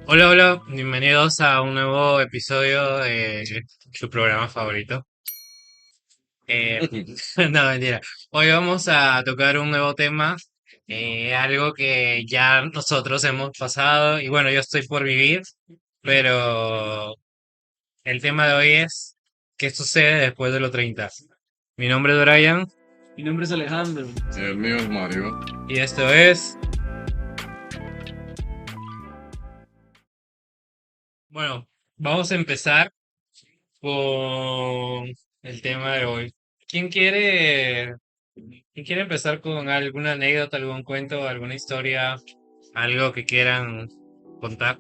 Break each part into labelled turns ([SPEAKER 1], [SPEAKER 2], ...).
[SPEAKER 1] Hola, hola, bienvenidos a un nuevo episodio de su programa favorito. Eh, no, mentira. Hoy vamos a tocar un nuevo tema, algo que ya nosotros hemos pasado y bueno, yo estoy por vivir, pero el tema de hoy es ¿qué sucede después de los 30? Mi nombre es Brian
[SPEAKER 2] Mi nombre es Alejandro.
[SPEAKER 3] El mío es Mario.
[SPEAKER 1] y esto es, bueno, vamos a empezar con el tema de hoy. ¿Quién quiere ¿Y quiere empezar con alguna anécdota, algún cuento, alguna historia, algo que quieran contar?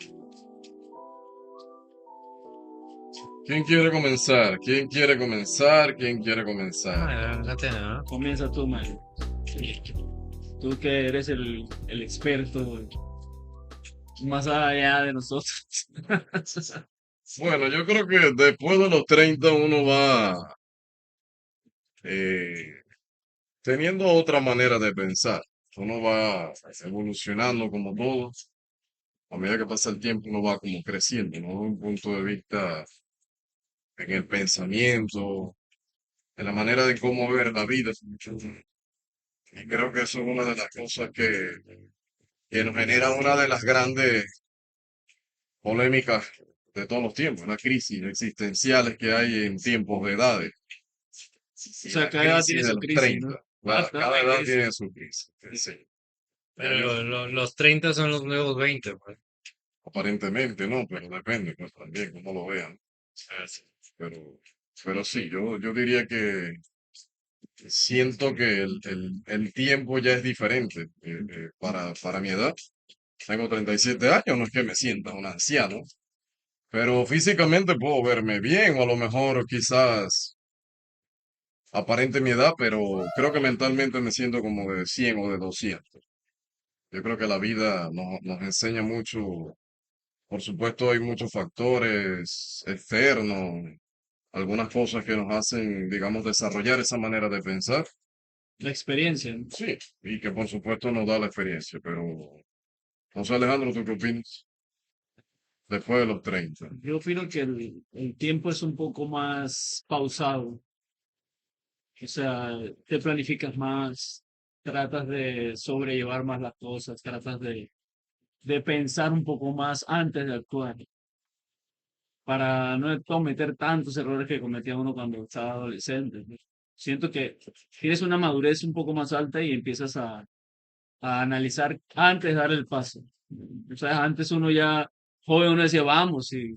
[SPEAKER 3] ¿Quién quiere comenzar? ¿Quién quiere comenzar? ¿Quién quiere comenzar?
[SPEAKER 1] Adelante, ¿no?
[SPEAKER 2] Comienza tú, Mario. Tú que eres el experto más allá de nosotros.
[SPEAKER 3] Bueno, yo creo que después de los 30 uno va eh, teniendo otra manera de pensar. Uno va evolucionando como todo. A medida que pasa el tiempo uno va como creciendo, ¿no? Un punto de vista en el pensamiento, en la manera de cómo ver la vida. Y creo que eso es una de las cosas que nos genera una de las grandes polémicas de todos los tiempos, una crisis existenciales que hay en tiempos de edades.
[SPEAKER 2] O
[SPEAKER 3] Y
[SPEAKER 2] sea,
[SPEAKER 3] la
[SPEAKER 2] cada edad
[SPEAKER 3] crisis
[SPEAKER 2] tiene
[SPEAKER 3] de
[SPEAKER 2] su
[SPEAKER 3] los
[SPEAKER 2] crisis, ¿no?
[SPEAKER 3] 30, cada
[SPEAKER 2] Hay
[SPEAKER 3] edad
[SPEAKER 2] crisis.
[SPEAKER 3] tiene su crisis. Sí. Ya
[SPEAKER 1] Pero
[SPEAKER 3] yo,
[SPEAKER 1] los 30 son los nuevos 20, pues.
[SPEAKER 3] aparentemente no, pero depende, pues también, cómo lo vean. Pero, pero sí, yo diría que siento que el tiempo ya es diferente para mi edad. Tengo 37 años, no es que me sienta un anciano, pero físicamente puedo verme bien o a lo mejor quizás aparente mi edad, pero creo que mentalmente me siento como de 100 o de 200. Yo creo que la vida nos enseña mucho. Por supuesto, hay muchos factores externos, algunas cosas que nos hacen, digamos, desarrollar esa manera de pensar.
[SPEAKER 2] La experiencia, ¿no?
[SPEAKER 3] Sí, y que por supuesto nos da la experiencia, pero no sé, Alejandro, ¿tú qué opinas? Después de los 30.
[SPEAKER 2] Yo opino que el tiempo es un poco más pausado. O sea, te planificas más, tratas de sobrellevar más las cosas, tratas de pensar un poco más antes de actuar, para no cometer tantos errores que cometía uno cuando estaba adolescente, ¿no? Siento que tienes una madurez un poco más alta y empiezas a analizar antes de dar el paso. O sea, antes uno ya, joven, uno decía, vamos, y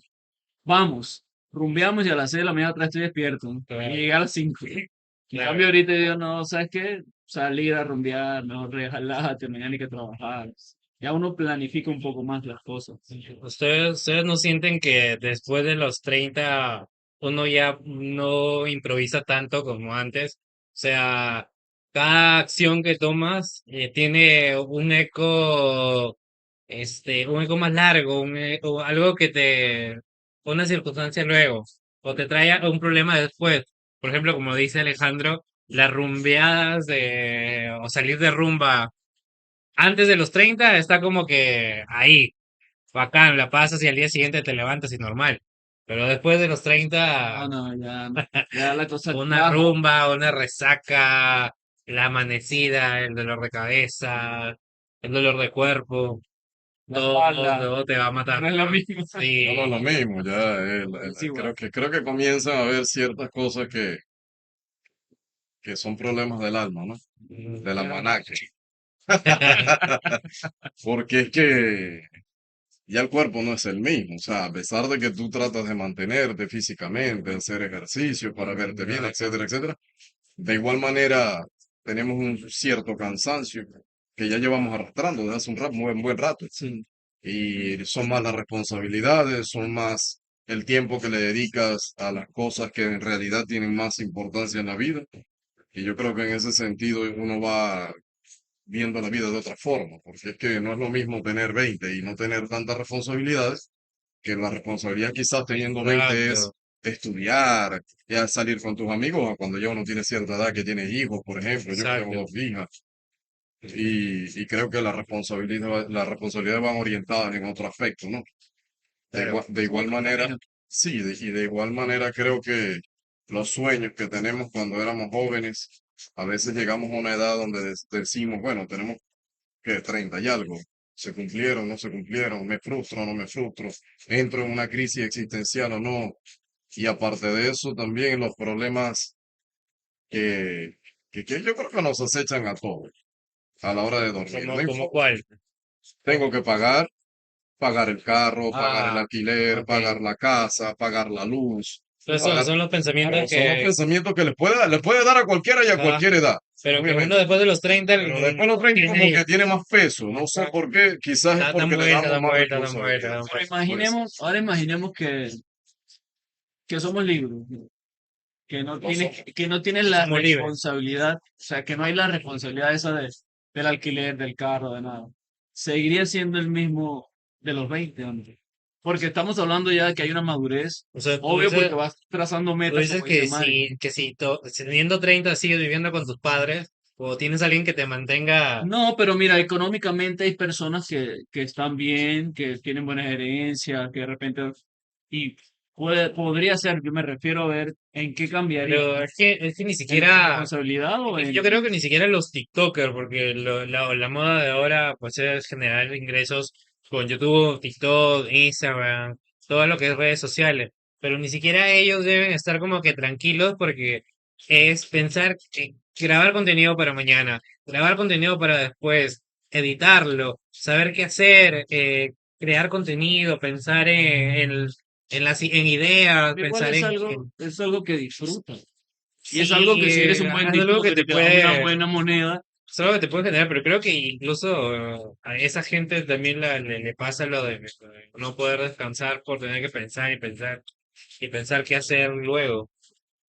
[SPEAKER 2] vamos, rumbeamos y a las 6 de la mañana atrás estoy despierto, ¿no? Y
[SPEAKER 1] Claro,
[SPEAKER 2] llegué a las 5. En
[SPEAKER 1] claro.
[SPEAKER 2] cambio, ahorita digo, no, ¿sabes qué? Salir a rumbear, mejor relájate, mañana hay que trabajar. Ya uno planifica un poco más las cosas.
[SPEAKER 1] ¿Ustedes no sienten que después de los 30 uno ya no improvisa tanto como antes? O sea, cada acción que tomas tiene un eco más largo, o algo que una circunstancia luego, o te trae a un problema después. Por ejemplo, como dice Alejandro, las rumbeadas o salir de rumba antes de los 30 está como que ahí, bacán, la pasas y al día siguiente te levantas y normal. Pero después de los 30
[SPEAKER 2] No, no, ya, ya la cosa
[SPEAKER 1] una
[SPEAKER 2] baja.
[SPEAKER 1] rumba, una resaca, la amanecida, el dolor de cabeza, el dolor de cuerpo,
[SPEAKER 2] La espalda,
[SPEAKER 1] todo te va a matar.
[SPEAKER 2] no es lo mismo.
[SPEAKER 3] No, no es lo
[SPEAKER 1] Sí,
[SPEAKER 3] mismo, ya
[SPEAKER 2] Es igual.
[SPEAKER 3] creo que comienzan a haber ciertas cosas que son problemas del alma, ¿no?
[SPEAKER 1] mm,
[SPEAKER 3] De la
[SPEAKER 2] Ya,
[SPEAKER 3] manaque. Porque es que ya el cuerpo no es el mismo. O sea, a pesar de que tú tratas de mantenerte físicamente, hacer ejercicio para verte bien, etcétera, etcétera, de igual manera tenemos un cierto cansancio que ya llevamos arrastrando desde hace un buen rato.
[SPEAKER 2] sí.
[SPEAKER 3] Y son más las responsabilidades, son más el tiempo que le dedicas a las cosas que en realidad tienen más importancia en la vida. Y yo creo que en ese sentido uno va viendo la vida de otra forma, porque es que no es lo mismo tener 20 y no tener tantas responsabilidades, que la responsabilidad quizás teniendo 20 es
[SPEAKER 1] exacto,
[SPEAKER 3] estudiar, ya salir con tus amigos, o cuando ya uno tiene cierta edad que tiene hijos, por ejemplo, yo que tengo
[SPEAKER 1] exacto.
[SPEAKER 3] dos hijas. y creo que las responsabilidades van orientadas en otro aspecto, ¿no?
[SPEAKER 1] Claro.
[SPEAKER 3] De igual manera, sí, y de igual manera creo que los sueños que tenemos cuando éramos jóvenes, a veces llegamos a una edad donde decimos, bueno, tenemos que 30 y algo, se cumplieron, no se cumplieron, me frustro, no me frustro, entro en una crisis existencial o no. Y aparte de eso, también los problemas que, que yo creo que nos acechan a todos a la hora de dormir.
[SPEAKER 1] ¿Como cuál?
[SPEAKER 3] Tengo que pagar el carro, pagar el
[SPEAKER 1] Ah,
[SPEAKER 3] alquiler,
[SPEAKER 1] ok.
[SPEAKER 3] pagar la casa, pagar la luz,
[SPEAKER 1] Entonces
[SPEAKER 3] pagar...
[SPEAKER 1] son los pensamientos
[SPEAKER 3] Son los
[SPEAKER 1] que,
[SPEAKER 3] pensamientos que le puede dar a cualquiera y a
[SPEAKER 1] ah,
[SPEAKER 3] cualquier edad,
[SPEAKER 1] pero que uno
[SPEAKER 3] obviamente.
[SPEAKER 1] después de los 30
[SPEAKER 3] Pero después de los 30 como
[SPEAKER 1] tiene,
[SPEAKER 3] que tiene más peso, no sé por qué, quizás es
[SPEAKER 1] dan
[SPEAKER 3] porque le
[SPEAKER 1] vuelta,
[SPEAKER 3] damos
[SPEAKER 1] dan
[SPEAKER 3] más
[SPEAKER 1] vuelta, dan vuelta,
[SPEAKER 3] responsabilidad.
[SPEAKER 1] dan
[SPEAKER 2] Pero
[SPEAKER 1] vuelta.
[SPEAKER 3] Pues
[SPEAKER 2] imaginemos, ahora imaginemos que somos libres,
[SPEAKER 3] no somos.
[SPEAKER 2] que no tienes la
[SPEAKER 1] Somos libres.
[SPEAKER 2] responsabilidad, o sea, que no hay la responsabilidad esa del alquiler, del carro, de nada. Seguiría siendo el mismo de los 20, hombre. Porque estamos hablando ya de que hay una madurez,
[SPEAKER 1] O sea,
[SPEAKER 2] obvio, porque vas trazando
[SPEAKER 1] tú
[SPEAKER 2] metas,
[SPEAKER 1] dices
[SPEAKER 2] como dice Mario.
[SPEAKER 1] si teniendo 30 sigues viviendo con tus padres, o tienes alguien que te mantenga,
[SPEAKER 2] No, pero mira, económicamente hay personas que están bien, que tienen buenas herencias, que de repente, y podría ser, yo me refiero a ver en qué cambiaría,
[SPEAKER 1] pero es que ni
[SPEAKER 2] en la
[SPEAKER 1] siquiera,
[SPEAKER 2] responsabilidad o
[SPEAKER 1] yo
[SPEAKER 2] en...
[SPEAKER 1] creo que ni siquiera los TikTokers, porque la moda de ahora pues es generar ingresos con YouTube, TikTok, Instagram, todo lo que es redes sociales, pero ni siquiera ellos deben estar como que tranquilos porque es pensar que grabar contenido para mañana, grabar contenido para después, editarlo, saber qué hacer, crear contenido, pensar en ideas,
[SPEAKER 2] Igual
[SPEAKER 1] pensar
[SPEAKER 2] es algo que disfrutas. Y es algo
[SPEAKER 1] sí,
[SPEAKER 2] que si eres un
[SPEAKER 1] es
[SPEAKER 2] buen
[SPEAKER 1] algo que
[SPEAKER 2] TikToker y te da una buena moneda,
[SPEAKER 1] es algo que te puede generar, pero creo que incluso a esa gente también le pasa lo de no poder descansar por tener que pensar y pensar y pensar qué hacer luego.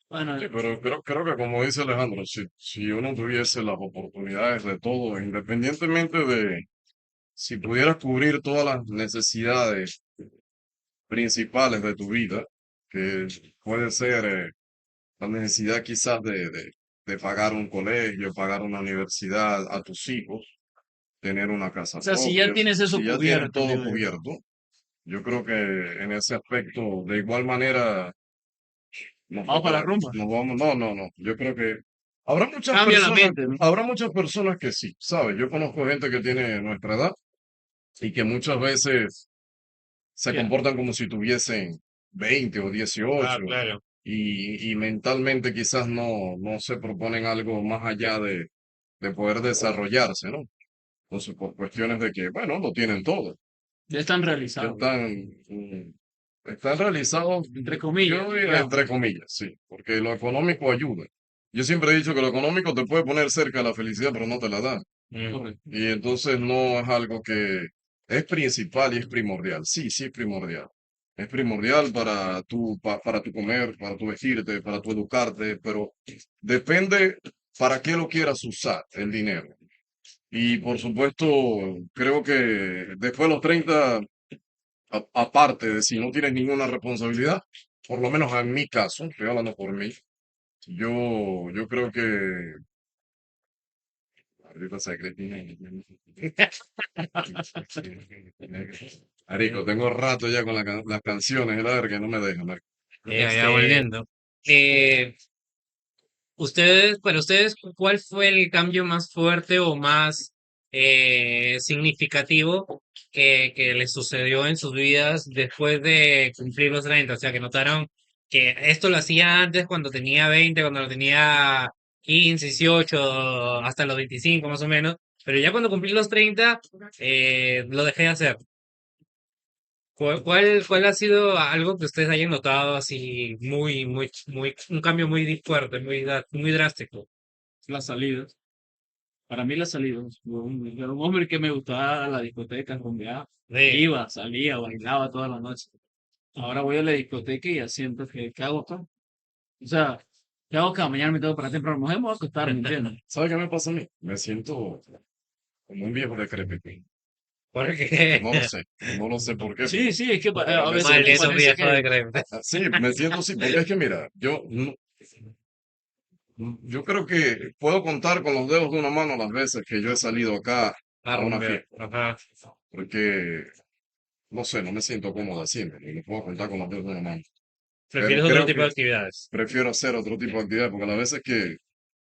[SPEAKER 2] bueno,
[SPEAKER 3] Sí, pero creo que como dice Alejandro, si uno tuviese las oportunidades de todo, independientemente de si pudieras cubrir todas las necesidades principales de tu vida, que puede ser la necesidad quizás de pagar un colegio, pagar una universidad a tus hijos, tener una casa
[SPEAKER 2] o sea, si ya
[SPEAKER 3] propia,
[SPEAKER 2] tienes eso
[SPEAKER 3] si ya tienes
[SPEAKER 2] cubierto,
[SPEAKER 3] todo
[SPEAKER 2] digo yo.
[SPEAKER 3] cubierto, yo creo que en ese aspecto, de igual manera,
[SPEAKER 2] Vamos para la rumba.
[SPEAKER 3] nos vamos, no, yo creo que
[SPEAKER 2] Cambia la mente, ¿no?
[SPEAKER 3] habrá muchas personas que sí, ¿sabes? Yo conozco gente que tiene nuestra edad y que muchas veces se
[SPEAKER 2] Ya.
[SPEAKER 3] comportan como si tuviesen 20 o
[SPEAKER 1] Ah,
[SPEAKER 3] 18
[SPEAKER 1] claro.
[SPEAKER 3] y mentalmente quizás no se proponen algo más allá de poder desarrollarse, ¿no? Entonces, por cuestiones de que, bueno, lo tienen todo,
[SPEAKER 2] Ya están
[SPEAKER 3] ya
[SPEAKER 2] realizados,
[SPEAKER 3] están realizados,
[SPEAKER 2] entre
[SPEAKER 3] yo
[SPEAKER 2] comillas,
[SPEAKER 3] diría
[SPEAKER 2] digamos.
[SPEAKER 3] entre comillas, sí, porque lo económico ayuda. Yo siempre he dicho que lo económico te puede poner cerca de la felicidad, pero no te la da.
[SPEAKER 1] Mm.
[SPEAKER 2] Correcto.
[SPEAKER 3] Y entonces no es algo que es principal y es primordial. Sí, sí es primordial. Es primordial para tu comer, para tu vestirte, para tu educarte, pero depende para qué lo quieras usar el dinero. Y por supuesto, creo que después de los 30 aparte de si no tienes ninguna responsabilidad, por lo menos en mi caso, estoy hablando por mí, yo creo que... Ahorita se Cristina. Marico, tengo rato ya con las canciones, la verdad que no me dejan, marico.
[SPEAKER 1] Ya volviendo. Eh, para ustedes, ¿cuál fue el cambio más fuerte o más significativo que les sucedió en sus vidas después de cumplir los 30? O sea, que notaron que esto lo hacía antes cuando tenía 20, cuando lo tenía 15, 18, hasta los 25 más o menos, pero ya cuando cumplí los 30, lo dejé de hacer. ¿Cuál ha sido algo que ustedes hayan notado así un cambio muy fuerte, muy drástico?
[SPEAKER 2] Las salidas. Para mí las salidas. Yo era un hombre que me gustaba la discoteca, rumbeaba.
[SPEAKER 1] Sí.
[SPEAKER 2] Iba, salía, bailaba toda la noche. Ahora voy a la discoteca y ya siento que, ¿qué hago acá? O sea, ¿qué hago acá? Mañana me tengo para temprano. Mujer, me voy a acostar, ¿me entiendes?
[SPEAKER 3] ¿Sabe qué me pasa a mí? Me siento como un viejo decrépito.
[SPEAKER 1] Porque
[SPEAKER 3] No lo sé por qué,
[SPEAKER 2] Sí, sí, es que
[SPEAKER 3] pero
[SPEAKER 2] a
[SPEAKER 3] me
[SPEAKER 2] veces me
[SPEAKER 3] siento
[SPEAKER 1] malditos
[SPEAKER 3] así.
[SPEAKER 2] parece
[SPEAKER 1] viejos de
[SPEAKER 2] que
[SPEAKER 1] crema.
[SPEAKER 3] Sí, me siento así, porque es que mira, yo Yo creo que puedo contar con los dedos de una mano las veces que yo he salido acá a una
[SPEAKER 1] rumbear.
[SPEAKER 3] fiesta,
[SPEAKER 1] Ajá.
[SPEAKER 3] porque, no sé, no me siento cómodo haciendo, y lo puedo contar con los dedos de una mano. Pero
[SPEAKER 1] ¿Prefieres otro
[SPEAKER 3] creo
[SPEAKER 1] tipo de
[SPEAKER 3] que
[SPEAKER 1] actividades?
[SPEAKER 3] prefiero hacer otro tipo de actividad, porque las veces que,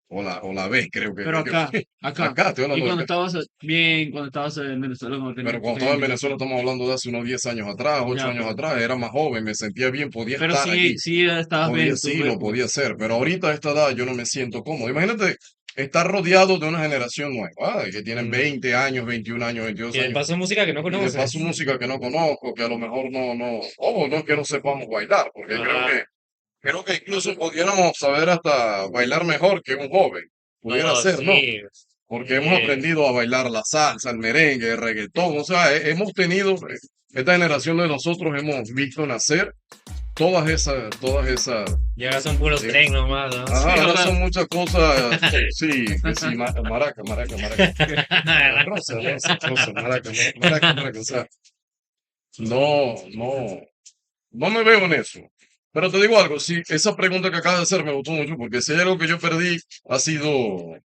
[SPEAKER 3] o la vez creo
[SPEAKER 2] Pero
[SPEAKER 3] que
[SPEAKER 2] acá,
[SPEAKER 3] fui,
[SPEAKER 2] acá.
[SPEAKER 3] acá, estoy
[SPEAKER 2] Y
[SPEAKER 3] hablando de
[SPEAKER 2] cuando
[SPEAKER 3] acá.
[SPEAKER 2] estabas bien, cuando estabas en Venezuela, cuando
[SPEAKER 3] Pero
[SPEAKER 2] tenías tu
[SPEAKER 3] cuando estaba en
[SPEAKER 2] gente,
[SPEAKER 3] Venezuela, estamos hablando de hace unos 10 años atrás, 8
[SPEAKER 2] ya,
[SPEAKER 3] años atrás, era más joven, me sentía bien, podía
[SPEAKER 2] pero
[SPEAKER 3] estar
[SPEAKER 2] sí,
[SPEAKER 3] allí.
[SPEAKER 2] sí estabas bien
[SPEAKER 3] Podía,
[SPEAKER 2] en tu
[SPEAKER 3] sí, lo
[SPEAKER 2] cuerpo.
[SPEAKER 3] podía hacer, pero ahorita a esta edad yo no me siento cómodo. Imagínate estar rodeado de una generación nueva, que tienen
[SPEAKER 1] Mm.
[SPEAKER 3] 20 años, 21 años, 22
[SPEAKER 1] Y de
[SPEAKER 3] años,
[SPEAKER 1] paso música que no
[SPEAKER 3] y de paso
[SPEAKER 1] conoces.
[SPEAKER 3] música que no conozco, que a lo mejor no es que no sepamos bailar, porque
[SPEAKER 1] Ajá.
[SPEAKER 3] creo que incluso pudiéramos saber hasta bailar mejor que un joven. Pudiera
[SPEAKER 1] No,
[SPEAKER 3] ser, ¿no?
[SPEAKER 1] sí.
[SPEAKER 3] Porque hemos
[SPEAKER 1] Sí.
[SPEAKER 3] aprendido a bailar la salsa, el merengue, el reggaetón, o sea, hemos tenido, esta generación de nosotros hemos visto nacer todas esas,
[SPEAKER 1] Y ahora son puros
[SPEAKER 3] eh,
[SPEAKER 1] tren nomás, ¿no?
[SPEAKER 2] Sí,
[SPEAKER 3] ajá, ahora
[SPEAKER 2] ahora.
[SPEAKER 3] son muchas cosas, sí, que sí, maraca, rosa, maraca, o sea, no, no me veo en eso. Pero te digo algo, sí, esa pregunta que acabas de hacer me gustó mucho, porque si hay algo que yo perdí ha sido,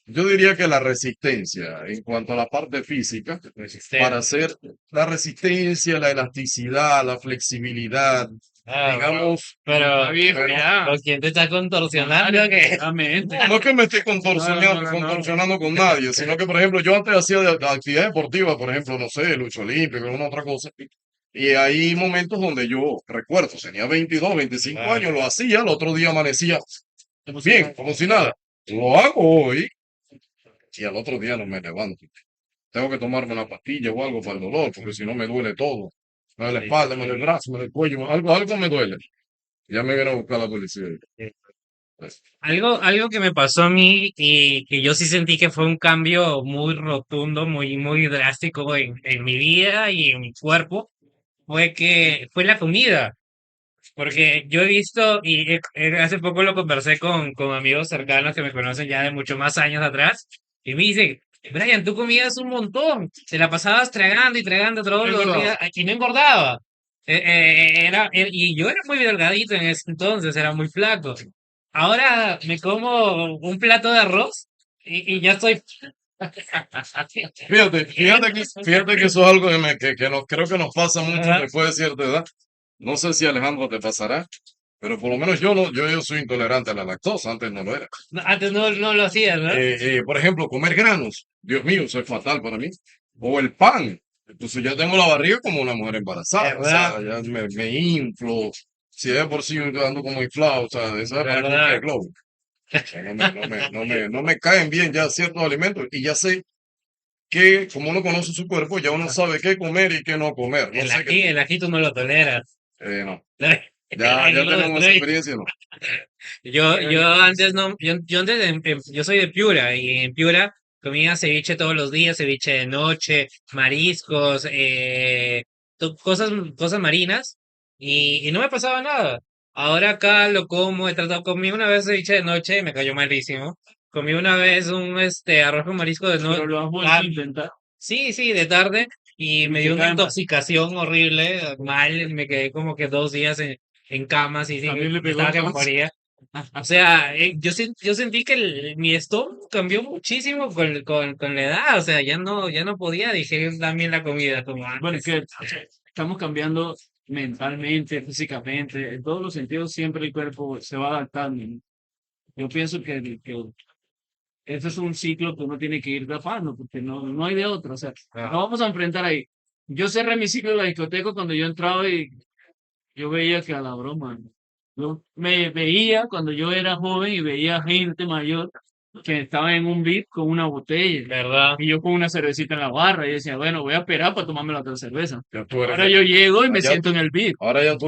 [SPEAKER 3] yo diría que la resistencia en cuanto a la parte física, para
[SPEAKER 1] Resistente.
[SPEAKER 3] hacer la resistencia, la elasticidad, la flexibilidad,
[SPEAKER 1] Ah, bueno.
[SPEAKER 3] digamos,
[SPEAKER 1] Pero,
[SPEAKER 2] Está viejo
[SPEAKER 3] pero
[SPEAKER 2] ya.
[SPEAKER 1] ¿con quién te estás contorsionando? ¿Qué?
[SPEAKER 2] Realmente.
[SPEAKER 3] no es que me esté
[SPEAKER 2] No.
[SPEAKER 3] contorsionando con nadie, sino que, por ejemplo, yo antes hacía de actividad deportiva, por ejemplo, no sé, lucha olímpica, alguna otra cosa, y hay momentos donde yo recuerdo, tenía 22, 25
[SPEAKER 1] Ah,
[SPEAKER 3] años, lo hacía, el otro día amanecía bien, como si nada. Lo hago hoy y al otro día no me levanto. Tengo que tomarme una pastilla o algo para el dolor, porque si no me duele todo. Me duele la
[SPEAKER 1] sí,
[SPEAKER 3] espalda, me duele el brazo, me duele el cuello, algo me duele. Ya me viene a buscar la policía.
[SPEAKER 1] sí.
[SPEAKER 3] Pues,
[SPEAKER 1] Algo que me pasó a mí y que yo sí sentí que fue un cambio muy rotundo, muy drástico en mi vida y en mi cuerpo, fue la comida. Porque yo he visto, hace poco lo conversé con amigos cercanos que me conocen ya de mucho más años atrás, y me dicen, Brian, tú comías un montón, te la pasabas tragando y tragando todos
[SPEAKER 2] Es
[SPEAKER 1] los
[SPEAKER 2] verdad.
[SPEAKER 1] días, y no engordaba. Y yo era muy delgadito en ese entonces, era muy flaco. Ahora me como un plato de arroz y ya estoy...
[SPEAKER 3] fíjate que eso es algo que creo que nos pasa mucho
[SPEAKER 1] Ajá.
[SPEAKER 3] después de cierta edad. No sé si Alejandro te pasará, pero por lo menos yo no, yo soy intolerante a la lactosa, antes no lo era.
[SPEAKER 1] No, antes no lo hacías, ¿no?
[SPEAKER 3] Por ejemplo, comer granos, Dios mío, eso es fatal para mí. O el pan. Entonces ya tengo la barriga como una mujer embarazada, o
[SPEAKER 1] ¿Verdad?
[SPEAKER 3] sea, ya me inflo. Si de por sí ando como inflado, o sea, de esa para que un
[SPEAKER 1] ¿Verdad?
[SPEAKER 3] pez globo. O sea, no me caen bien ya ciertos alimentos y ya sé que como uno conoce su cuerpo, ya uno sabe qué comer y qué no comer. No sé qué,
[SPEAKER 1] El ají tú no lo toleras.
[SPEAKER 3] no.
[SPEAKER 1] El ají
[SPEAKER 3] Ya
[SPEAKER 1] lo
[SPEAKER 3] tenemos esa
[SPEAKER 1] destruye.
[SPEAKER 3] experiencia, ¿no?
[SPEAKER 1] Yo antes no, yo antes yo soy de Piura y en Piura comía ceviche todos los días, ceviche de noche, mariscos, cosas marinas y no me pasaba nada. Ahora acá lo como, he tratado, comí una vez ceviche de noche y me cayó malísimo. Comí una vez un arroz con marisco de noche.
[SPEAKER 2] Pero lo has vuelto a intentar
[SPEAKER 1] Sí, sí, de tarde y
[SPEAKER 2] y
[SPEAKER 1] me
[SPEAKER 2] te
[SPEAKER 1] dio una
[SPEAKER 2] cae mal.
[SPEAKER 1] intoxicación horrible, mal, me quedé como que 2 días en cama, así, sí,
[SPEAKER 2] También le pegó
[SPEAKER 1] estaba que me
[SPEAKER 2] entonces.
[SPEAKER 1] moría. O sea, yo sentí que mi estómago cambió muchísimo con la edad, o sea, ya no podía digerir también la comida como
[SPEAKER 2] Bueno, es
[SPEAKER 1] antes.
[SPEAKER 2] que estamos cambiando mentalmente, físicamente, en todos los sentidos siempre el cuerpo se va adaptando, ¿no? Yo pienso que ese es un ciclo que uno tiene que ir tapando, porque no hay de otro, o sea, no
[SPEAKER 1] Ah,
[SPEAKER 2] vamos a enfrentar ahí. Yo cerré mi ciclo de la discoteca cuando yo entraba y yo veía que a la broma, yo me veía cuando yo era joven y veía gente mayor que estaba en un beat con una botella
[SPEAKER 1] ¿verdad?
[SPEAKER 2] y yo con una cervecita en la barra y decía, bueno, voy a esperar para tomarme la otra cerveza.
[SPEAKER 3] Ya tú eres
[SPEAKER 2] Ahora yo llego y me
[SPEAKER 3] ya
[SPEAKER 2] siento en el beat.
[SPEAKER 3] ahora ya tú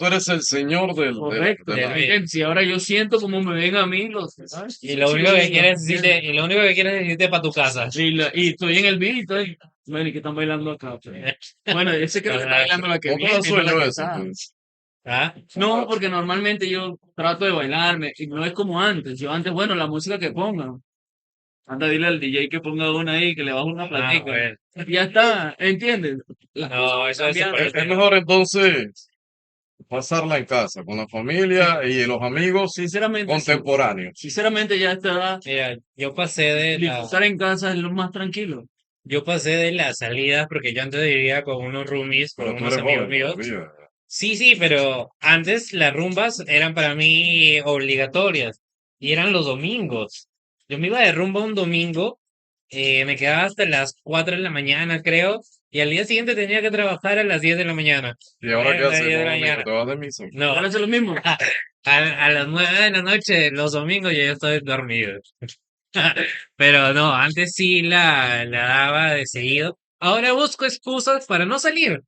[SPEAKER 3] eres el señor
[SPEAKER 2] Correcto.
[SPEAKER 3] de
[SPEAKER 1] Del
[SPEAKER 3] la,
[SPEAKER 2] ¿Me
[SPEAKER 1] beat.
[SPEAKER 2] entiendes? Y ahora yo siento como me ven a mí los, ¿sabes?
[SPEAKER 1] Y lo
[SPEAKER 2] Sí,
[SPEAKER 1] único que quieres es
[SPEAKER 2] ¿entiendes?
[SPEAKER 1] y lo único que quieres es irte para tu casa.
[SPEAKER 2] Y estoy en el beat y estoy, bueno, ¿y qué están bailando acá? Bueno, ese creo que está
[SPEAKER 1] Ajá.
[SPEAKER 2] bailando la que
[SPEAKER 3] ¿cómo te da
[SPEAKER 2] viene, no la
[SPEAKER 3] sueño
[SPEAKER 2] que
[SPEAKER 3] eso?
[SPEAKER 2] está.
[SPEAKER 3] Pues?
[SPEAKER 1] ¿Ah?
[SPEAKER 2] No, porque normalmente yo trato de bailarme y no es como antes. Yo antes, bueno, la música que pongan. Anda, dile al DJ que ponga una ahí, que le baje una
[SPEAKER 1] Ah,
[SPEAKER 2] platica.
[SPEAKER 1] bueno.
[SPEAKER 2] Y ya está, ¿entiendes? Las cosas
[SPEAKER 1] No,
[SPEAKER 2] van
[SPEAKER 1] eso
[SPEAKER 2] cambiando.
[SPEAKER 1] parece.
[SPEAKER 3] Es mejor entonces pasarla en casa, con la familia y los amigos
[SPEAKER 2] Sinceramente, sí.
[SPEAKER 3] contemporáneos.
[SPEAKER 2] Sinceramente, ya a esta edad,
[SPEAKER 1] Mira, yo pasé de la,
[SPEAKER 2] disfrutar en casa es lo más tranquilo.
[SPEAKER 1] yo pasé de las salidas porque yo antes vivía con unos roomies, con
[SPEAKER 3] Pero tú
[SPEAKER 1] unos
[SPEAKER 3] eres
[SPEAKER 1] amigos
[SPEAKER 3] joven
[SPEAKER 1] míos.
[SPEAKER 3] todavía.
[SPEAKER 1] Sí, sí, pero antes las rumbas eran para mí obligatorias y eran los domingos. Yo me iba de rumba un domingo, me quedaba hasta las 4 de la mañana, creo, y al día siguiente tenía que trabajar a las 10 de la mañana.
[SPEAKER 3] ¿Y ahora qué
[SPEAKER 1] A las
[SPEAKER 3] haces
[SPEAKER 1] 10 de
[SPEAKER 3] los
[SPEAKER 1] la
[SPEAKER 3] domingos?
[SPEAKER 1] mañana.
[SPEAKER 3] ¿Te vas de misa?
[SPEAKER 1] No,
[SPEAKER 2] Ahora es lo mismo.
[SPEAKER 1] a las 9 de la noche, los domingos, yo ya estoy dormido. Pero no, antes sí la daba de seguido. Ahora busco excusas para no salir.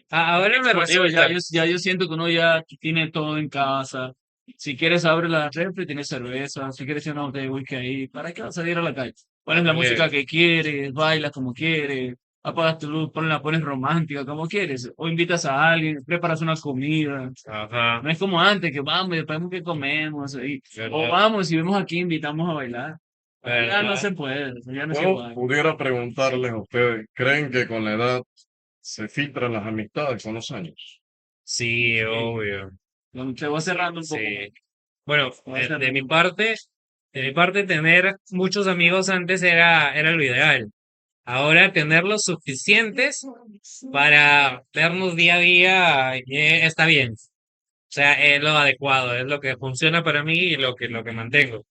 [SPEAKER 1] Ahora me
[SPEAKER 2] Como te digo,
[SPEAKER 1] resulta.
[SPEAKER 2] ya yo siento que uno ya tiene todo en casa. Si quieres, abre la refri, tienes cerveza. Si quieres, una botella de whisky ahí. ¿Para qué vas a salir a la calle? Pones la música que quieres, bailas como quieres, apagas tu luz, la pones romántica como quieres. O invitas a alguien, preparas una comida.
[SPEAKER 1] Ajá,
[SPEAKER 2] No es como antes, que vamos y después vemos qué comemos. O
[SPEAKER 1] ¿verdad?
[SPEAKER 2] vamos y vemos aquí, invitamos a bailar. Ya no
[SPEAKER 1] ¿Verdad?
[SPEAKER 2] se puede, ya no es
[SPEAKER 3] Yo
[SPEAKER 2] igual.
[SPEAKER 3] pudiera preguntarles a ustedes, ¿creen que con la edad se filtran las amistades con los años?
[SPEAKER 1] Sí,
[SPEAKER 2] Sí,
[SPEAKER 1] obvio.
[SPEAKER 2] te voy cerrando un
[SPEAKER 1] Sí.
[SPEAKER 2] poco más.
[SPEAKER 1] Bueno,
[SPEAKER 2] Te voy
[SPEAKER 1] de mi
[SPEAKER 2] cerrando.
[SPEAKER 1] parte, tener muchos amigos antes era lo ideal. Ahora tener los suficientes para vernos día a día está bien. O sea, es lo adecuado, es lo que funciona para mí y lo que mantengo.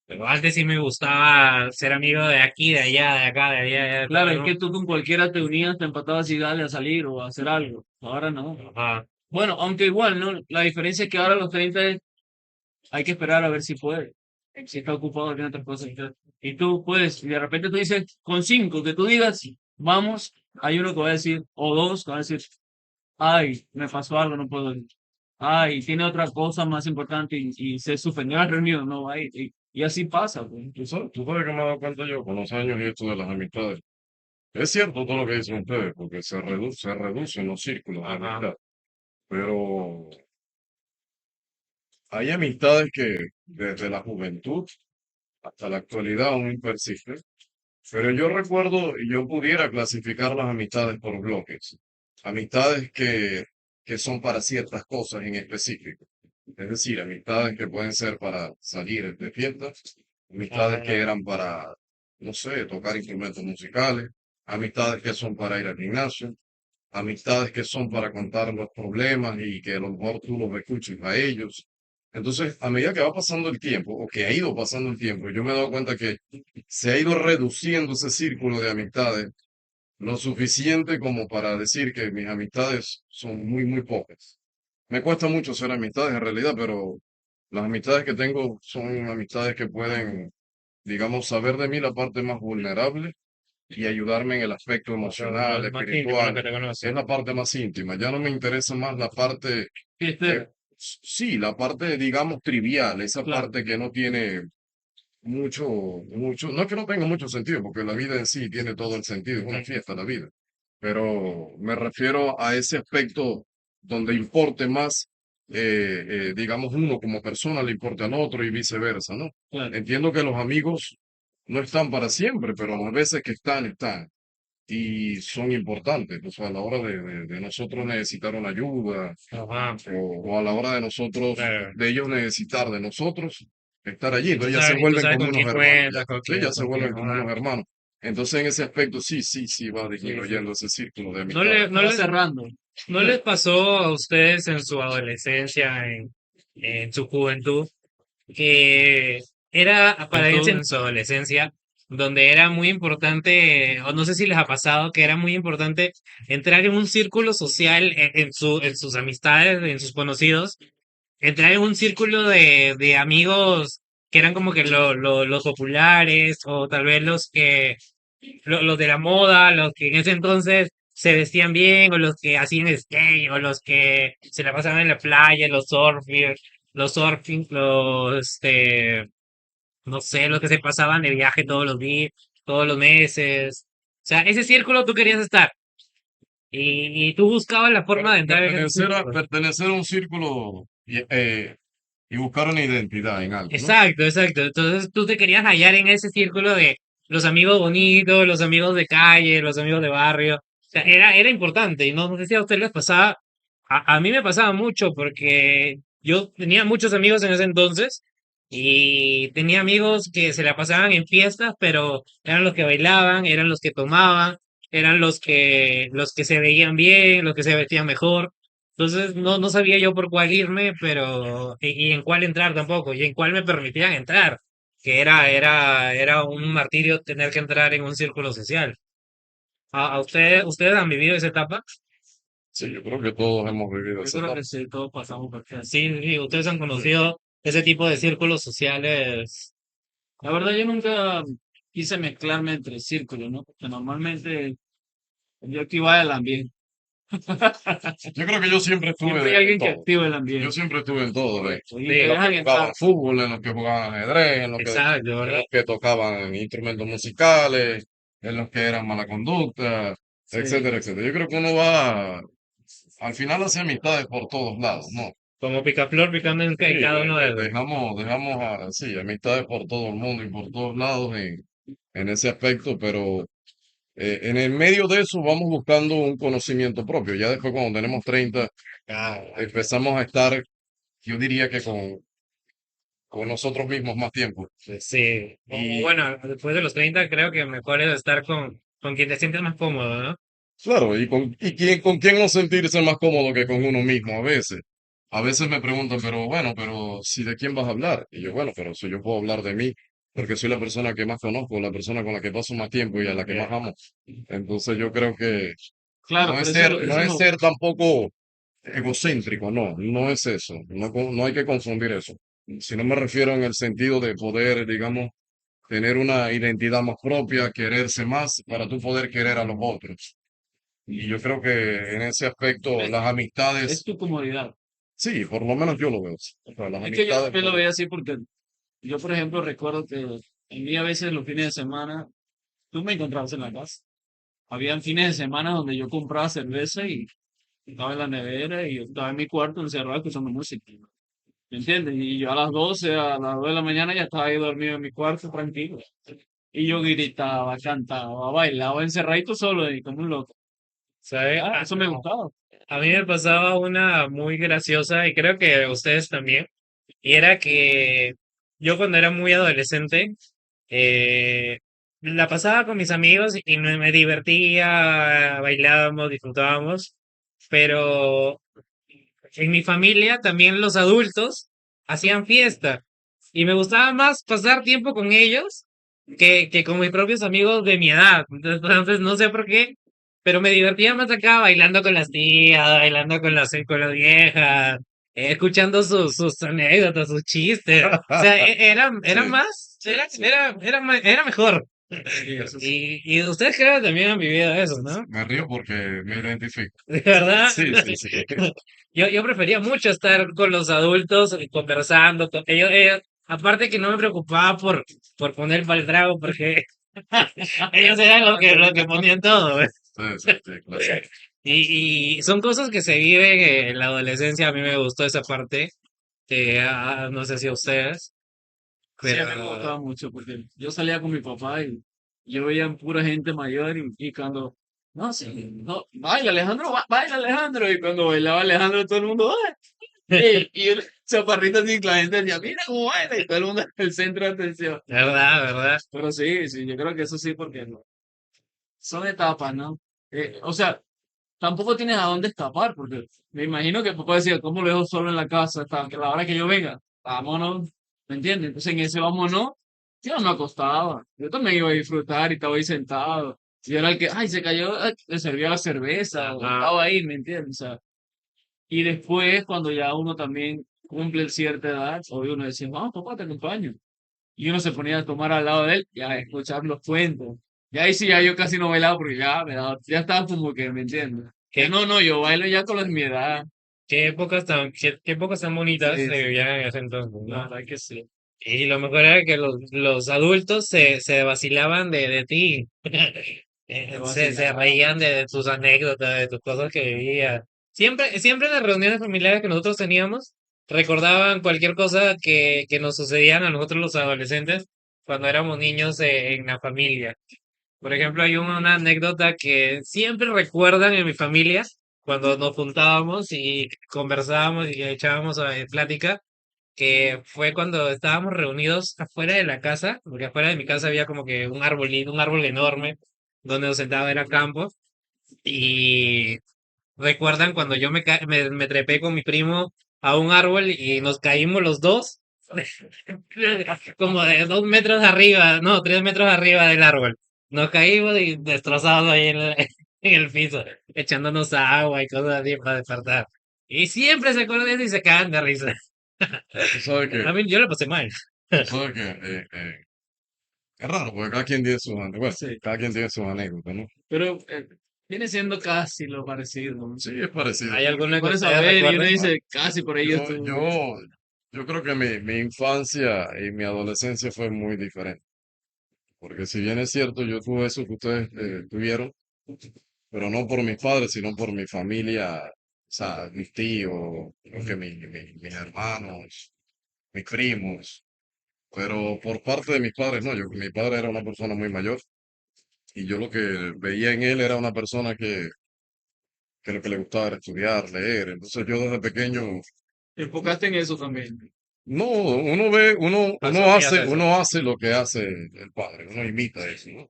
[SPEAKER 1] Pero antes sí me gustaba ser amigo de aquí, de allá, de acá, de allá, de todo
[SPEAKER 2] Claro,
[SPEAKER 1] el
[SPEAKER 2] es
[SPEAKER 1] mundo.
[SPEAKER 2] que tú con cualquiera te unías, te empatabas y dale a salir o a hacer algo. Ahora no.
[SPEAKER 1] Ajá,
[SPEAKER 2] Bueno, aunque igual, ¿no? La diferencia es que ahora a los 30 hay que esperar a ver si puede. Si está ocupado, tiene otras cosas que hacer. Y tú puedes, y de repente tú dices, con 5, que tú digas, vamos, hay uno que va a decir, o dos que va a decir, ay, me pasó algo, no puedo ir. Ay, tiene otra cosa más importante y se suspendió la reunión, no va a ir. Y así pasa, pues.
[SPEAKER 3] Tú sabes que me he dado cuenta yo con los años y esto de las amistades. Es cierto todo lo que dicen ustedes, porque se reducen los círculos de
[SPEAKER 1] ajá.
[SPEAKER 3] amistad, pero hay amistades que desde la juventud hasta la actualidad aún persisten. Pero yo recuerdo, y yo pudiera clasificar las amistades por bloques. Amistades que son para ciertas cosas en específico. Es decir, amistades que pueden ser para salir de fiestas, amistades que
[SPEAKER 1] Ajá.
[SPEAKER 3] eran para, no sé, tocar instrumentos musicales, amistades que son para ir al gimnasio, amistades que son para contar los problemas y que a lo mejor tú los escuches a ellos. Entonces, a medida que va pasando el tiempo, o que ha ido pasando el tiempo, yo me he dado cuenta que se ha ido reduciendo ese círculo de amistades lo suficiente como para decir que mis amistades son muy, muy pocas. Me cuesta mucho ser amistades en realidad, pero las amistades que tengo son amistades que pueden, digamos, saber de mí la parte más vulnerable y ayudarme en el aspecto emocional,
[SPEAKER 1] Los más íntimos, los
[SPEAKER 3] espiritual.
[SPEAKER 1] que te
[SPEAKER 3] Es
[SPEAKER 1] conocen.
[SPEAKER 3] la parte más íntima. Ya no me interesa más la parte,
[SPEAKER 2] Este,
[SPEAKER 3] sí, la parte, digamos, trivial, esa
[SPEAKER 2] claro,
[SPEAKER 3] parte que no tiene no es que no tenga mucho sentido, porque la vida en sí tiene todo el sentido, es una
[SPEAKER 1] Ujú.
[SPEAKER 3] fiesta la vida. Pero me refiero a ese aspecto donde importe más, digamos, uno como persona le importa al otro y viceversa, ¿no?
[SPEAKER 2] claro.
[SPEAKER 3] Entiendo que los amigos no están para siempre, pero las veces que están, están y son importantes. O sea, a la hora de nosotros necesitar una ayuda
[SPEAKER 1] Ajá,
[SPEAKER 3] o a la hora de nosotros,
[SPEAKER 1] claro.
[SPEAKER 3] de ellos necesitar de nosotros, estar allí. Entonces ya se
[SPEAKER 1] Y tú
[SPEAKER 3] vuelven
[SPEAKER 1] sabes
[SPEAKER 3] como
[SPEAKER 1] con
[SPEAKER 3] unos
[SPEAKER 1] quién
[SPEAKER 3] hermanos, ya.
[SPEAKER 1] cuentas,
[SPEAKER 3] Sí, ya se
[SPEAKER 1] con quién,
[SPEAKER 3] vuelven como
[SPEAKER 1] ajá.
[SPEAKER 3] unos hermanos. Entonces en ese aspecto sí, sí, sí va
[SPEAKER 1] Sí, sí.
[SPEAKER 3] disminuyendo ese círculo de
[SPEAKER 1] ¿No
[SPEAKER 3] amistades.
[SPEAKER 1] le,
[SPEAKER 2] Se
[SPEAKER 1] no
[SPEAKER 2] va
[SPEAKER 1] les,
[SPEAKER 2] cerrando.
[SPEAKER 1] no les pasó a ustedes en su adolescencia, en su juventud, que era para irse en su adolescencia, donde era muy importante, o no sé si les ha pasado, que era muy importante entrar en un círculo social, en sus amistades, en sus conocidos, entrar en un círculo de amigos que eran como que los populares, o tal vez los de la moda, los que en ese entonces se vestían bien, o los que hacían skate, o los que se la pasaban en la playa, no sé, los que se pasaban de viaje todos los días, todos los meses. O sea, ese círculo tú querías estar. Y tú buscabas la forma de entrar en ese círculo.
[SPEAKER 3] Pertenecer a un círculo y buscar una identidad en algo, ¿no?
[SPEAKER 1] Exacto, exacto. Entonces tú te querías hallar en ese círculo de los amigos bonitos, los amigos de calle, los amigos de barrio. sea, era importante y no sé si a ustedes les pasaba, a mí me pasaba mucho porque yo tenía muchos amigos en ese entonces y tenía amigos que se la pasaban en fiestas, pero eran los que bailaban, eran los que tomaban, eran los que se veían bien, los que se vestían mejor. Entonces no sabía yo por cuál irme, pero y en cuál entrar tampoco, y en cuál me permitían entrar, que era un martirio tener que entrar en un círculo social. ¿A ustedes han vivido esa etapa?
[SPEAKER 3] Sí, yo creo que todos hemos vivido
[SPEAKER 2] Yo
[SPEAKER 3] esa
[SPEAKER 2] creo
[SPEAKER 3] etapa.
[SPEAKER 2] que sí, todos pasamos por eso.
[SPEAKER 1] Sí, sí, ustedes han conocido ese tipo de círculos sociales.
[SPEAKER 2] La verdad, yo nunca quise mezclarme entre círculos, ¿no? Porque normalmente yo activaba el ambiente.
[SPEAKER 3] Yo creo que yo siempre estuve
[SPEAKER 2] Siempre hay
[SPEAKER 3] en
[SPEAKER 2] alguien que
[SPEAKER 3] todo.
[SPEAKER 2] activa el
[SPEAKER 3] Yo
[SPEAKER 2] ambiente.
[SPEAKER 3] siempre estuve en todo, de
[SPEAKER 2] Correcto. Y
[SPEAKER 1] Sí,
[SPEAKER 2] te
[SPEAKER 3] los que
[SPEAKER 2] dejan
[SPEAKER 3] jugaban
[SPEAKER 2] estar.
[SPEAKER 3] fútbol, en los que jugaban ajedrez,
[SPEAKER 1] exacto,
[SPEAKER 3] en
[SPEAKER 1] ¿verdad?
[SPEAKER 3] los que tocaban instrumentos musicales, en los que eran mala conducta,
[SPEAKER 2] Sí.
[SPEAKER 3] etcétera, etcétera. Yo creo que uno va al final hace amistades por todos lados, ¿no?
[SPEAKER 1] Como picaflor picando en
[SPEAKER 3] Sí,
[SPEAKER 1] cada uno de ellos.
[SPEAKER 3] sí, amistades por todo el mundo y por todos lados en ese aspecto, pero en el medio de eso vamos buscando un conocimiento propio. Ya después cuando tenemos 30 empezamos a estar, yo diría que con nosotros mismos más tiempo.
[SPEAKER 1] Sí. O
[SPEAKER 3] Y
[SPEAKER 1] bueno, después de los 30 creo que mejor es estar con quien te sientes más cómodo, ¿no?
[SPEAKER 3] claro, con quién no sentirse más cómodo que con uno mismo a veces. A veces me preguntan, pero bueno, pero si de quién vas a hablar. Y yo, bueno, pero si yo puedo hablar de mí, porque soy la persona que más conozco, la persona con la que paso más tiempo y a la que más amo. Entonces yo creo que
[SPEAKER 2] Claro, pero
[SPEAKER 3] no es ser tampoco egocéntrico, no, no es eso, no, no hay que confundir eso. Si no me refiero en el sentido de poder, digamos, tener una identidad más propia, quererse más para tú poder querer a los otros. Y yo creo que en ese aspecto
[SPEAKER 2] es,
[SPEAKER 3] las
[SPEAKER 2] es
[SPEAKER 3] amistades,
[SPEAKER 2] tu comodidad.
[SPEAKER 3] sí, por lo menos yo lo veo así. O sea, las
[SPEAKER 2] Es que yo
[SPEAKER 3] amistades,
[SPEAKER 2] también lo veía así porque yo, por ejemplo, recuerdo que en mí a veces los fines de semana, tú me encontrabas en la casa. Habían fines de semana donde yo compraba cerveza y estaba en la nevera y yo estaba en mi cuarto encerrado escuchando música. ¿Me entiendes? Y yo a las 12 a las 2 de la mañana ya estaba ahí dormido en mi cuarto tranquilo. Y yo gritaba, cantaba, bailaba, encerradito solo y como un loco.
[SPEAKER 1] ¿Sabe?
[SPEAKER 2] Eso me gustaba.
[SPEAKER 1] A mí me pasaba una muy graciosa y creo que a ustedes también. Y era que yo cuando era muy adolescente, eh, la pasaba con mis amigos y me divertía, bailábamos, disfrutábamos, pero en mi familia también los adultos hacían fiesta y me gustaba más pasar tiempo con ellos que con mis propios amigos de mi edad. Entonces no sé por qué, pero me divertía más acá bailando con las tías, bailando con las viejas, escuchando sus anécdotas, sus chistes. O sea, era
[SPEAKER 3] sí,
[SPEAKER 1] más, era mejor.
[SPEAKER 2] Sí, eso sí.
[SPEAKER 1] Y ustedes creo que también han vivido eso, ¿no?
[SPEAKER 3] me río porque me identifico.
[SPEAKER 1] De verdad.
[SPEAKER 3] Sí, sí, sí.
[SPEAKER 1] Yo prefería mucho estar con los adultos conversando. Aparte que no me preocupaba por poner para el trago, porque ellos eran lo que ponían todo, ¿ves?
[SPEAKER 3] Sí, sí, sí, claro.
[SPEAKER 1] Y son cosas que se viven en la adolescencia. A mí me gustó esa parte. No sé si a ustedes,
[SPEAKER 2] Sí, a
[SPEAKER 1] pero
[SPEAKER 2] mí me gustaba mucho porque yo salía con mi papá y yo veía pura gente mayor y cuando, no, sí, no, baila Alejandro, baila Alejandro. Y cuando bailaba Alejandro todo el mundo, ¡ay! Y el chaparrito así, la gente decía, mira cómo baila y todo el mundo en el centro de atención.
[SPEAKER 1] verdad, verdad.
[SPEAKER 2] Pero sí, sí, yo creo que eso sí porque son etapas, ¿no? O sea, tampoco tienes a dónde escapar porque me imagino que el papá decía, ¿cómo lo dejo solo en la casa hasta que la hora que yo venga? Vámonos, ¿me entiendes? Entonces en ese vámonos, yo no me acostaba. Yo también iba a disfrutar y estaba ahí sentado. Y era el que, ay, se cayó, ay, le servía la cerveza, o
[SPEAKER 1] Ajá.
[SPEAKER 2] estaba ahí, ¿me entiendes? O sea, y después, cuando ya uno también cumple cierta edad, obvio uno decía, vamos, papá, te acompaño. Y uno se ponía a tomar al lado de él y a escuchar los cuentos. Y ahí sí, ya yo casi no bailaba porque ya, ya estaba como que, ¿me entiendes? Ya
[SPEAKER 1] ¿Qué,
[SPEAKER 2] no, no, yo bailo ya con los de mi edad.
[SPEAKER 1] qué épocas tan bonitas
[SPEAKER 2] Sí,
[SPEAKER 1] se
[SPEAKER 2] sí,
[SPEAKER 1] vivían en ese entonces,
[SPEAKER 2] la
[SPEAKER 1] ¿no?
[SPEAKER 2] verdad que sí.
[SPEAKER 1] Y lo mejor era que los adultos se vacilaban de ti.
[SPEAKER 2] Se
[SPEAKER 1] Se
[SPEAKER 2] vacilaba.
[SPEAKER 1] reían de tus anécdotas, de tus cosas que vivías. Siempre en las reuniones familiares que nosotros teníamos, recordaban cualquier cosa que nos sucedían a nosotros los adolescentes cuando éramos niños en la familia. Por ejemplo, hay una anécdota que siempre recuerdan en mi familia cuando nos juntábamos y conversábamos y echábamos plática, que fue cuando estábamos reunidos afuera de la casa, porque afuera de mi casa había como que un arbolito, un árbol enorme, donde nos sentaba era campo, y recuerdan cuando yo me trepé con mi primo a un árbol y nos caímos los dos, como de 2 metros arriba, no, 3 metros arriba del árbol. Nos caímos y destrozados ahí en el piso, echándonos agua y cosas así para despertar. Y siempre se acuerdan de eso y se cagan de risa.
[SPEAKER 3] Tú sabes que,
[SPEAKER 1] A mí yo lo pasé mal.
[SPEAKER 3] tú sabes que es raro, porque cada quien tiene sus anécdotas. Bueno,
[SPEAKER 2] Sí,
[SPEAKER 3] cada quien tiene sus anécdotas, ¿no?
[SPEAKER 2] pero viene siendo casi lo parecido, ¿no?
[SPEAKER 3] Sí, es parecido.
[SPEAKER 1] ¿Hay alguna que
[SPEAKER 2] Por
[SPEAKER 1] ustedes
[SPEAKER 2] saber, y uno
[SPEAKER 1] recuerden?
[SPEAKER 2] dice casi por ahí
[SPEAKER 3] Yo,
[SPEAKER 2] estuvo.
[SPEAKER 3] yo, yo creo que mi infancia y mi adolescencia fue muy diferente. Porque si bien es cierto, yo tuve eso que ustedes tuvieron, pero no por mis padres, sino por mi familia, o sea, mis tíos, creo que mis hermanos, mis primos, pero por parte de mis padres, no, mi padre era una persona muy mayor y yo lo que veía en él era una persona que lo que le gustaba era estudiar, leer, entonces yo desde pequeño,
[SPEAKER 2] Te enfocaste en eso también.
[SPEAKER 3] no, uno ve,
[SPEAKER 1] Asumías eso.
[SPEAKER 3] uno hace lo que hace el padre, uno imita eso, ¿no?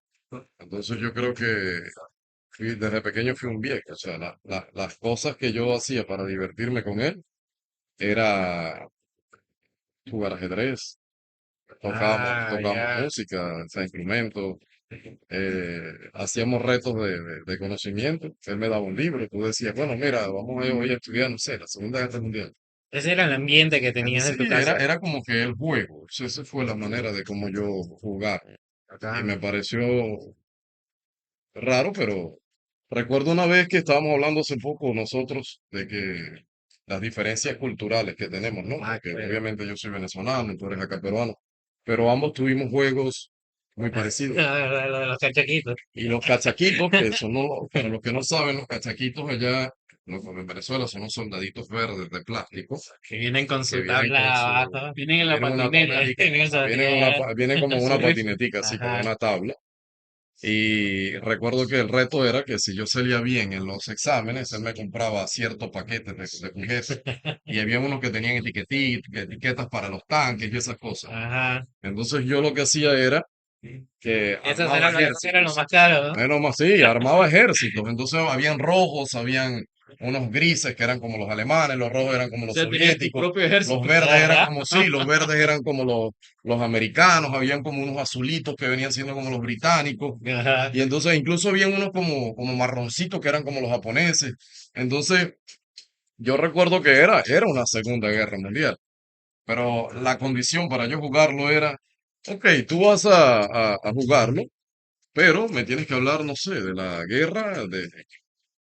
[SPEAKER 3] Entonces yo creo que desde pequeño fui un viejo, o sea, las cosas que yo hacía para divertirme con él era jugar ajedrez,
[SPEAKER 1] Ah,
[SPEAKER 3] tocábamos
[SPEAKER 1] ya.
[SPEAKER 3] música, o sea, instrumentos, hacíamos retos de conocimiento, él me daba un libro, tú decías, bueno, mira, vamos a ir hoy a estudiar, no sé, la Segunda Guerra Mundial.
[SPEAKER 1] Ese era el ambiente que tenías
[SPEAKER 3] Sí,
[SPEAKER 1] en tu casa.
[SPEAKER 3] era como que el juego, o sea, esa fue la manera de cómo yo jugaba, y
[SPEAKER 1] Acá.
[SPEAKER 3] me pareció raro, pero recuerdo una vez que estábamos hablando hace poco nosotros de que las diferencias culturales que tenemos, ¿no?
[SPEAKER 1] Ah,
[SPEAKER 3] Porque
[SPEAKER 1] claro.
[SPEAKER 3] obviamente yo soy venezolano, tú eres acá peruano, pero ambos tuvimos juegos muy parecidos.
[SPEAKER 1] Lo de los cachaquitos.
[SPEAKER 3] Y los cachaquitos, que son, para los que no saben, los cachaquitos allá, en Venezuela son unos soldaditos verdes de plástico
[SPEAKER 1] Que vienen con
[SPEAKER 3] que
[SPEAKER 1] su
[SPEAKER 3] vienen con
[SPEAKER 1] tabla
[SPEAKER 3] su,
[SPEAKER 1] abajo.
[SPEAKER 2] Vienen en la
[SPEAKER 3] vienen una
[SPEAKER 2] patineta.
[SPEAKER 3] tabletica,
[SPEAKER 1] En esa
[SPEAKER 3] vienen como una
[SPEAKER 2] Sí.
[SPEAKER 3] patinetica así con
[SPEAKER 1] Ajá.
[SPEAKER 3] una tabla. Y recuerdo que el reto era que si yo salía bien en los exámenes, él me compraba ciertos paquetes de juguetes. Y había unos que tenían etiquetas para los tanques y esas cosas.
[SPEAKER 1] Ajá.
[SPEAKER 3] Entonces yo lo que hacía era que
[SPEAKER 1] Esos
[SPEAKER 3] armaba
[SPEAKER 1] eran los
[SPEAKER 3] ejércitos.
[SPEAKER 1] más caros, ¿no?
[SPEAKER 3] Bueno, más sí, armaba ejércitos. Entonces habían rojos, habían unos grises que eran como los alemanes, los rojos eran como
[SPEAKER 2] O
[SPEAKER 3] los
[SPEAKER 2] sea, tenías tu
[SPEAKER 3] soviéticos,
[SPEAKER 2] propio
[SPEAKER 3] los
[SPEAKER 2] ejército.
[SPEAKER 3] verdes eran
[SPEAKER 1] Ajá.
[SPEAKER 3] como, sí, los verdes eran como los americanos, habían como unos azulitos que venían siendo como los británicos.
[SPEAKER 1] Ajá.
[SPEAKER 3] Y entonces incluso habían unos como marroncitos que eran como los japoneses. Entonces yo recuerdo que era una Segunda Guerra Mundial, pero la condición para yo jugarlo era, ok, tú vas a jugarlo, pero me tienes que hablar, no sé, de la guerra, de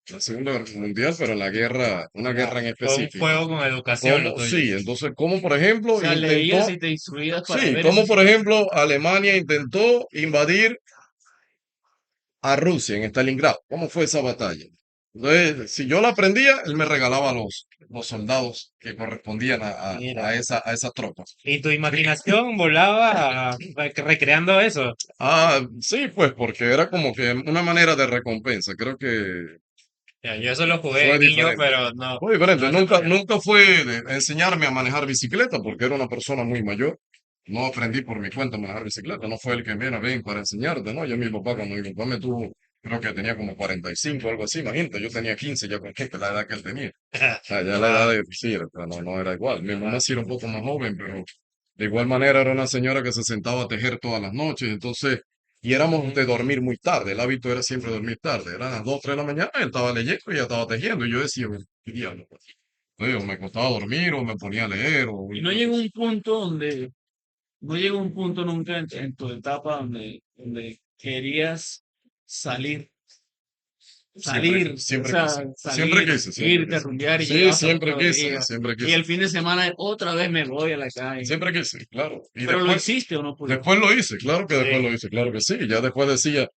[SPEAKER 3] la Segunda Guerra Mundial, pero la guerra, una
[SPEAKER 1] Ya.
[SPEAKER 3] guerra en
[SPEAKER 1] Fue un
[SPEAKER 3] específico.
[SPEAKER 1] juego con educación lo
[SPEAKER 3] ¿Cómo?
[SPEAKER 1] tuyo.
[SPEAKER 3] Sí, entonces, ¿cómo por
[SPEAKER 2] O
[SPEAKER 3] ejemplo
[SPEAKER 2] sea,
[SPEAKER 3] intentó,
[SPEAKER 2] leías y te instruías para
[SPEAKER 3] sí,
[SPEAKER 2] ver
[SPEAKER 3] cómo
[SPEAKER 2] esos.
[SPEAKER 3] por ejemplo Alemania intentó invadir a Rusia en Stalingrado? ¿Cómo fue esa batalla? Entonces, si yo la aprendía, él me regalaba los soldados que correspondían
[SPEAKER 1] Mira.
[SPEAKER 3] a esa tropa.
[SPEAKER 1] Y tu imaginación volaba recreando eso.
[SPEAKER 3] Ah, sí, pues porque era como que una manera de recompensa. Creo que
[SPEAKER 1] Ya, yo eso lo jugué de
[SPEAKER 3] fue
[SPEAKER 1] niño,
[SPEAKER 3] diferente.
[SPEAKER 1] pero no,
[SPEAKER 3] Fue diferente.
[SPEAKER 1] no se podía.
[SPEAKER 3] Nunca fue de enseñarme a manejar bicicleta porque era una persona muy mayor. No aprendí por mi cuenta a manejar bicicleta. No fue el que, mira, ven para enseñarte, ¿no? Yo mi papá, cuando mi papá me tuvo, creo que tenía como 45 algo así. Imagínate, yo tenía 15 ya con que la edad que él tenía. O sea, ya la edad
[SPEAKER 1] Wow.
[SPEAKER 3] de, sí, no era igual. Mi mamá sí era un poco más joven, pero de igual manera era una señora que se sentaba a tejer todas las noches. Entonces, y éramos de dormir muy tarde. El hábito era siempre dormir tarde. Eran las 2 3 de la mañana, él estaba leyendo y ya estaba tejiendo. Y yo decía, "¿Qué diablo, pues?". Oye, o me costaba dormir o me ponía a leer o...
[SPEAKER 2] Y no llegó un punto donde, no llegó un punto nunca en tu etapa donde querías salir, salir, o
[SPEAKER 3] Siempre
[SPEAKER 2] sea,
[SPEAKER 3] quise. Siempre
[SPEAKER 2] salir,
[SPEAKER 3] quise, siempre
[SPEAKER 2] irte a
[SPEAKER 3] quise.
[SPEAKER 2] rumbear y
[SPEAKER 3] Sí,
[SPEAKER 2] llegabas al
[SPEAKER 3] siempre
[SPEAKER 2] otro
[SPEAKER 3] quise,
[SPEAKER 2] día.
[SPEAKER 3] siempre
[SPEAKER 2] Y
[SPEAKER 3] quise.
[SPEAKER 2] el fin de semana otra vez me voy a la calle.
[SPEAKER 3] Siempre quise, claro. Y
[SPEAKER 2] Pero lo
[SPEAKER 3] después,
[SPEAKER 2] hiciste o no pudiste.
[SPEAKER 3] después lo hice, claro que después
[SPEAKER 1] Sí.
[SPEAKER 3] lo hice, claro que sí. Ya después decía,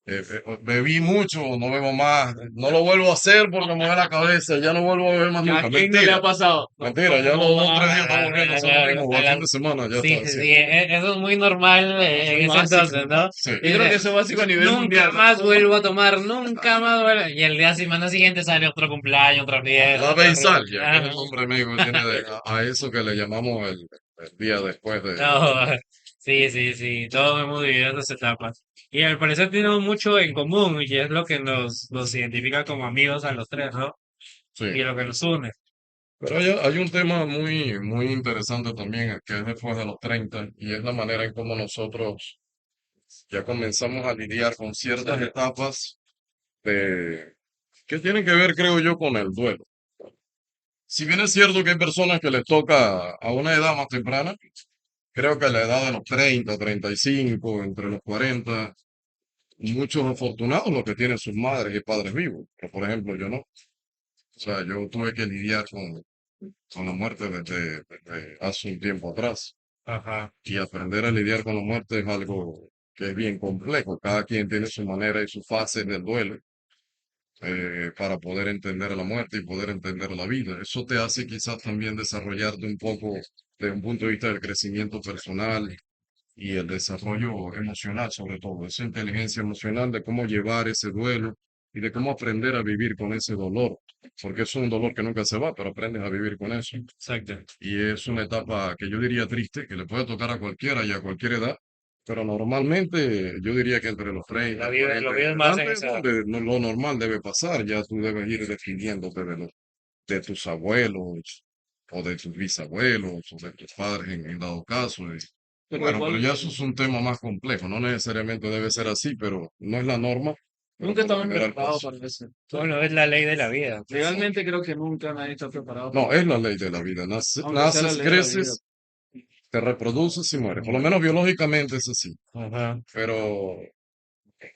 [SPEAKER 3] bebí mucho, no bebo más, no lo vuelvo a hacer porque me duele la cabeza, ya no vuelvo a beber más
[SPEAKER 2] ¿A
[SPEAKER 3] nunca.
[SPEAKER 2] quién no le
[SPEAKER 3] Mentira,
[SPEAKER 2] ha pasado?
[SPEAKER 3] mentira, ya los
[SPEAKER 2] No,
[SPEAKER 3] 2 o 3 días estamos bien,
[SPEAKER 1] a
[SPEAKER 3] nosotros mismos, o
[SPEAKER 1] a
[SPEAKER 3] el fin
[SPEAKER 1] la-
[SPEAKER 3] de semana ya
[SPEAKER 1] sí,
[SPEAKER 3] está
[SPEAKER 1] sí,
[SPEAKER 3] así.
[SPEAKER 1] sí, eso es muy normal en
[SPEAKER 2] muy
[SPEAKER 1] ese
[SPEAKER 2] básico.
[SPEAKER 1] entonces, ¿no?
[SPEAKER 3] Sí,
[SPEAKER 2] Yo creo que
[SPEAKER 1] Dice,
[SPEAKER 2] eso es básico a nivel
[SPEAKER 1] nunca
[SPEAKER 2] mundial, ¿no?
[SPEAKER 1] más vuelvo a tomar, nunca más vuelvo. Y el día semana siguiente sale otro cumpleaños, otra fiesta,
[SPEAKER 3] la
[SPEAKER 1] otro...
[SPEAKER 3] beisalgia, que es
[SPEAKER 1] Ajá.
[SPEAKER 3] el nombre médico que tiene a eso que le llamamos el día después de...
[SPEAKER 1] No, sí, sí, sí, todos hemos vivido esas etapas. Y al parecer tenemos mucho en común y es lo que nos identifica como amigos a los tres, ¿no?
[SPEAKER 3] Sí.
[SPEAKER 1] Y lo que nos une.
[SPEAKER 3] Pero hay un tema muy, muy interesante también, que es después de los 30 y es la manera en cómo nosotros ya comenzamos a lidiar con ciertas etapas de, que tienen que ver, creo yo, con el duelo. Si bien es cierto que hay personas que les toca a una edad más temprana, creo que a la edad de los 30, 35, entre los 40, muchos afortunados los que tienen sus madres y padres vivos, pero por ejemplo yo no. O sea, yo tuve que lidiar con la muerte desde hace un tiempo atrás.
[SPEAKER 1] Ajá,
[SPEAKER 3] Y aprender a lidiar con la muerte es algo que es bien complejo. Cada quien tiene su manera y su fase del duelo para poder entender la muerte y poder entender la vida. Eso te hace quizás también desarrollarte un poco desde un punto de vista del crecimiento personal y el desarrollo emocional, sobre todo, esa inteligencia emocional de cómo llevar ese duelo y de cómo aprender a vivir con ese dolor, porque es un dolor que nunca se va, pero aprendes a vivir con eso.
[SPEAKER 1] exacto.
[SPEAKER 3] Y es una etapa que yo diría triste, que le puede tocar a cualquiera y a cualquier edad, pero normalmente yo diría que entre los 30 y 40
[SPEAKER 1] Lo
[SPEAKER 3] en
[SPEAKER 1] vives más en
[SPEAKER 3] adelante es
[SPEAKER 1] esa...
[SPEAKER 3] donde lo normal debe pasar, ya tú debes ir definiéndote de tus abuelos o de tus bisabuelos o de tus padres en dado caso.
[SPEAKER 2] Pero
[SPEAKER 3] Bueno, pero
[SPEAKER 2] igual,
[SPEAKER 3] ya eso es un tema más complejo, no necesariamente debe ser así, pero no es la norma, pero
[SPEAKER 2] nunca
[SPEAKER 3] por lo
[SPEAKER 2] estamos
[SPEAKER 3] general
[SPEAKER 2] preparados
[SPEAKER 3] pasa.
[SPEAKER 2] para eso.
[SPEAKER 1] Bueno, es la ley de la vida.
[SPEAKER 2] Legalmente creo que nunca nadie está preparado
[SPEAKER 3] No,
[SPEAKER 2] para
[SPEAKER 3] es
[SPEAKER 2] eso.
[SPEAKER 3] la ley de la vida.
[SPEAKER 2] Aunque sea la
[SPEAKER 3] Naces,
[SPEAKER 2] ley de la vida.
[SPEAKER 3] creces, te reproduces y mueres. Por lo menos biológicamente es así.
[SPEAKER 1] Ajá.
[SPEAKER 3] Pero